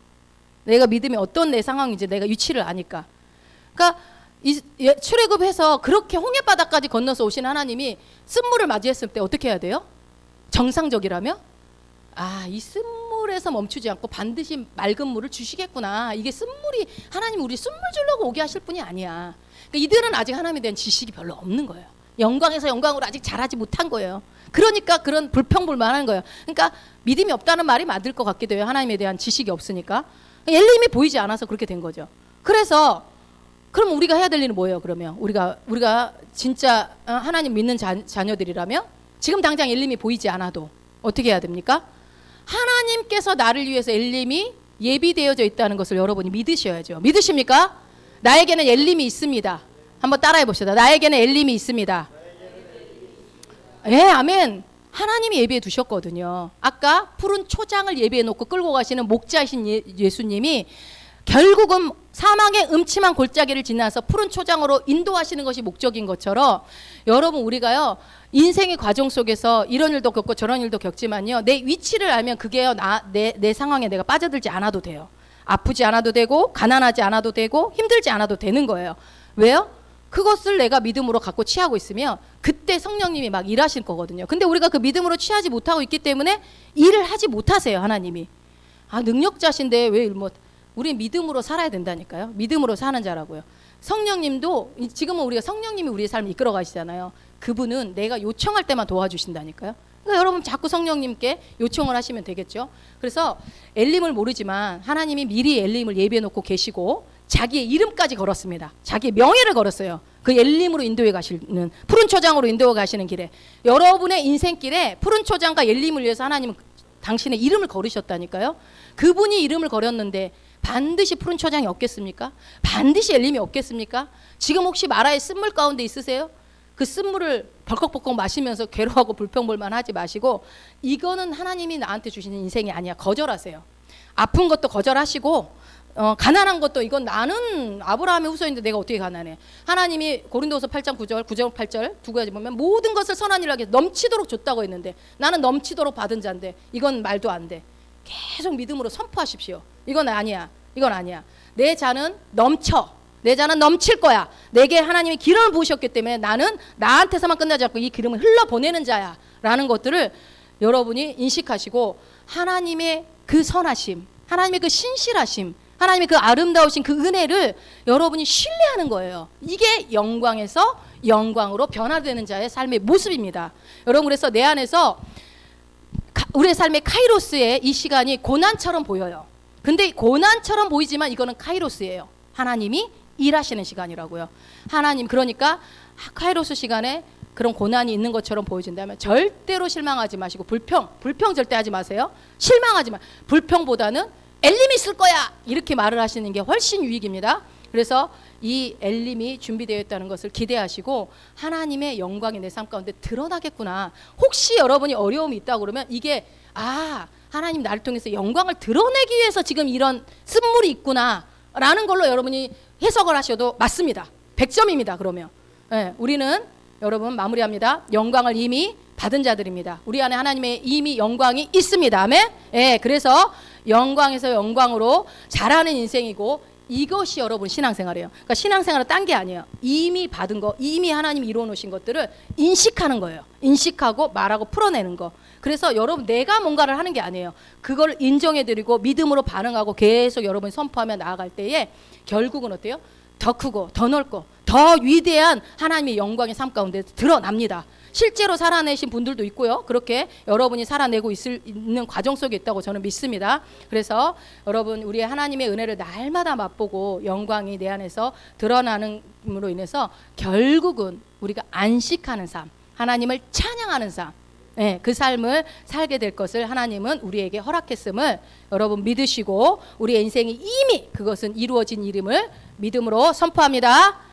내가 믿음이 어떤 내 상황인지 내가 위치를 아니까. 그러니까 출애굽해서 그렇게 홍해바다까지 건너서 오신 하나님이 쓴물을 맞이했을 때 어떻게 해야 돼요? 정상적이라며? 이 쓴물에서 멈추지 않고 반드시 맑은 물을 주시겠구나. 이게 쓴물이, 하나님 우리 쓴물 주려고 오게 하실 분이 아니야. 그러니까 이들은 아직 하나님에 대한 지식이 별로 없는 거예요. 영광에서 영광으로 아직 자라지 못한 거예요. 그러니까 그런 불평불만한 거예요. 그러니까 믿음이 없다는 말이 맞을 것 같기도 해요. 하나님에 대한 지식이 없으니까. 엘림이 보이지 않아서 그렇게 된 거죠. 그래서 그럼 우리가 해야 될 일은 뭐예요? 그러면 우리가 진짜 하나님 믿는 자녀들이라면 지금 당장 엘림이 보이지 않아도 어떻게 해야 됩니까? 하나님께서 나를 위해서 엘림이 예비되어져 있다는 것을 여러분이 믿으셔야죠. 믿으십니까? 나에게는 엘림이 있습니다. 한번 따라해 봅시다. 나에게는 엘림이 있습니다. 예, 아멘. 하나님이 예비해 두셨거든요. 아까 푸른 초장을 예비해 놓고 끌고 가시는 목자이신 예수님이 결국은 사망의 음침한 골짜기를 지나서 푸른 초장으로 인도하시는 것이 목적인 것처럼, 여러분 우리가요 인생의 과정 속에서 이런 일도 겪고 저런 일도 겪지만요, 내 위치를 알면 그게요 내 상황에 내가 빠져들지 않아도 돼요. 아프지 않아도 되고 가난하지 않아도 되고 힘들지 않아도 되는 거예요. 왜요? 그것을 내가 믿음으로 갖고 취하고 있으면 그때 성령님이 막 일하실 거거든요. 근데 우리가 그 믿음으로 취하지 못하고 있기 때문에 일을 하지 못하세요. 하나님이 능력자신데 왜 우리 믿음으로 살아야 된다니까요. 믿음으로 사는 자라고요. 성령님도 지금은 우리가 성령님이 우리의 삶을 이끌어 가시잖아요. 그분은 내가 요청할 때만 도와주신다니까요. 그러니까 여러분 자꾸 성령님께 요청을 하시면 되겠죠. 그래서 엘림을 모르지만 하나님이 미리 엘림을 예비해 놓고 계시고 자기의 이름까지 걸었습니다. 자기의 명예를 걸었어요. 그 엘림으로 인도해 가시는, 푸른 초장으로 인도해 가시는 길에, 여러분의 인생길에 푸른 초장과 엘림을 위해서 하나님은 당신의 이름을 걸으셨다니까요. 그분이 이름을 걸었는데 반드시 푸른 초장이 없겠습니까? 반드시 엘림이 없겠습니까? 지금 혹시 마라의 쓴물 가운데 있으세요? 그 쓴물을 벌컥벌컥 마시면서 괴로워하고 불평불만 하지 마시고, 이거는 하나님이 나한테 주시는 인생이 아니야. 거절하세요. 아픈 것도 거절하시고, 가난한 것도, 이건 나는 아브라함의 후손인데 내가 어떻게 가난해. 하나님이 고린도후서 8장 9절 8절 두 가지 보면 모든 것을 선한 일을 하게 넘치도록 줬다고 했는데 나는 넘치도록 받은 자인데 이건 말도 안 돼. 계속 믿음으로 선포하십시오. 이건 아니야. 이건 아니야. 내 잔은 넘쳐. 내 잔은 넘칠 거야. 내게 하나님이 기름을 부으셨기 때문에 나는 나한테서만 끝나지 않고 이 기름을 흘러보내는 자야 라는 것들을 여러분이 인식하시고, 하나님의 그 선하심, 하나님의 그 신실하심, 하나님의 그 아름다우신 그 은혜를 여러분이 신뢰하는 거예요. 이게 영광에서 영광으로 변화되는 자의 삶의 모습입니다. 여러분, 그래서 내 안에서 우리의 삶의 카이로스의 이 시간이 고난처럼 보여요. 근데 고난처럼 보이지만 이거는 카이로스예요. 하나님이 일하시는 시간이라고요. 하나님, 그러니까 카이로스 시간에 그런 고난이 있는 것처럼 보여진다면 절대로 실망하지 마시고 불평 절대 하지 마세요. 실망하지 마. 불평보다는 엘림이 있을 거야 이렇게 말을 하시는 게 훨씬 유익입니다. 그래서 이 엘림이 준비되어 있다는 것을 기대하시고 하나님의 영광이 내 삶 가운데 드러나겠구나. 혹시 여러분이 어려움이 있다고 그러면 이게 하나님 나를 통해서 영광을 드러내기 위해서 지금 이런 쓴물이 있구나 라는 걸로 여러분이 해석을 하셔도 맞습니다. 100점입니다. 그러면 우리는 여러분 마무리합니다. 영광을 이미 받은 자들입니다. 우리 안에 하나님의 이미 영광이 있습니다. 아멘. 그래서 영광에서 영광으로 자라는 인생이고 이것이 여러분 신앙생활이에요. 그러니까 신앙생활은 딴 게 아니에요. 이미 받은 거, 이미 하나님이 이루어 놓으신 것들을 인식하는 거예요. 인식하고 말하고 풀어내는 거. 그래서 여러분 내가 뭔가를 하는 게 아니에요. 그걸 인정해드리고 믿음으로 반응하고 계속 여러분이 선포하며 나아갈 때에 결국은 어때요? 더 크고 더 넓고 더 위대한 하나님의 영광의 삶 가운데 드러납니다. 실제로 살아내신 분들도 있고요. 그렇게 여러분이 살아내고 있는 과정 속에 있다고 저는 믿습니다. 그래서 여러분 우리의 하나님의 은혜를 날마다 맛보고 영광이 내 안에서 드러나는으로 인해서 결국은 우리가 안식하는 삶, 하나님을 찬양하는 삶, 그 삶을 살게 될 것을 하나님은 우리에게 허락했음을 여러분 믿으시고 우리의 인생이 이미 그것은 이루어진 이름을 믿음으로 선포합니다.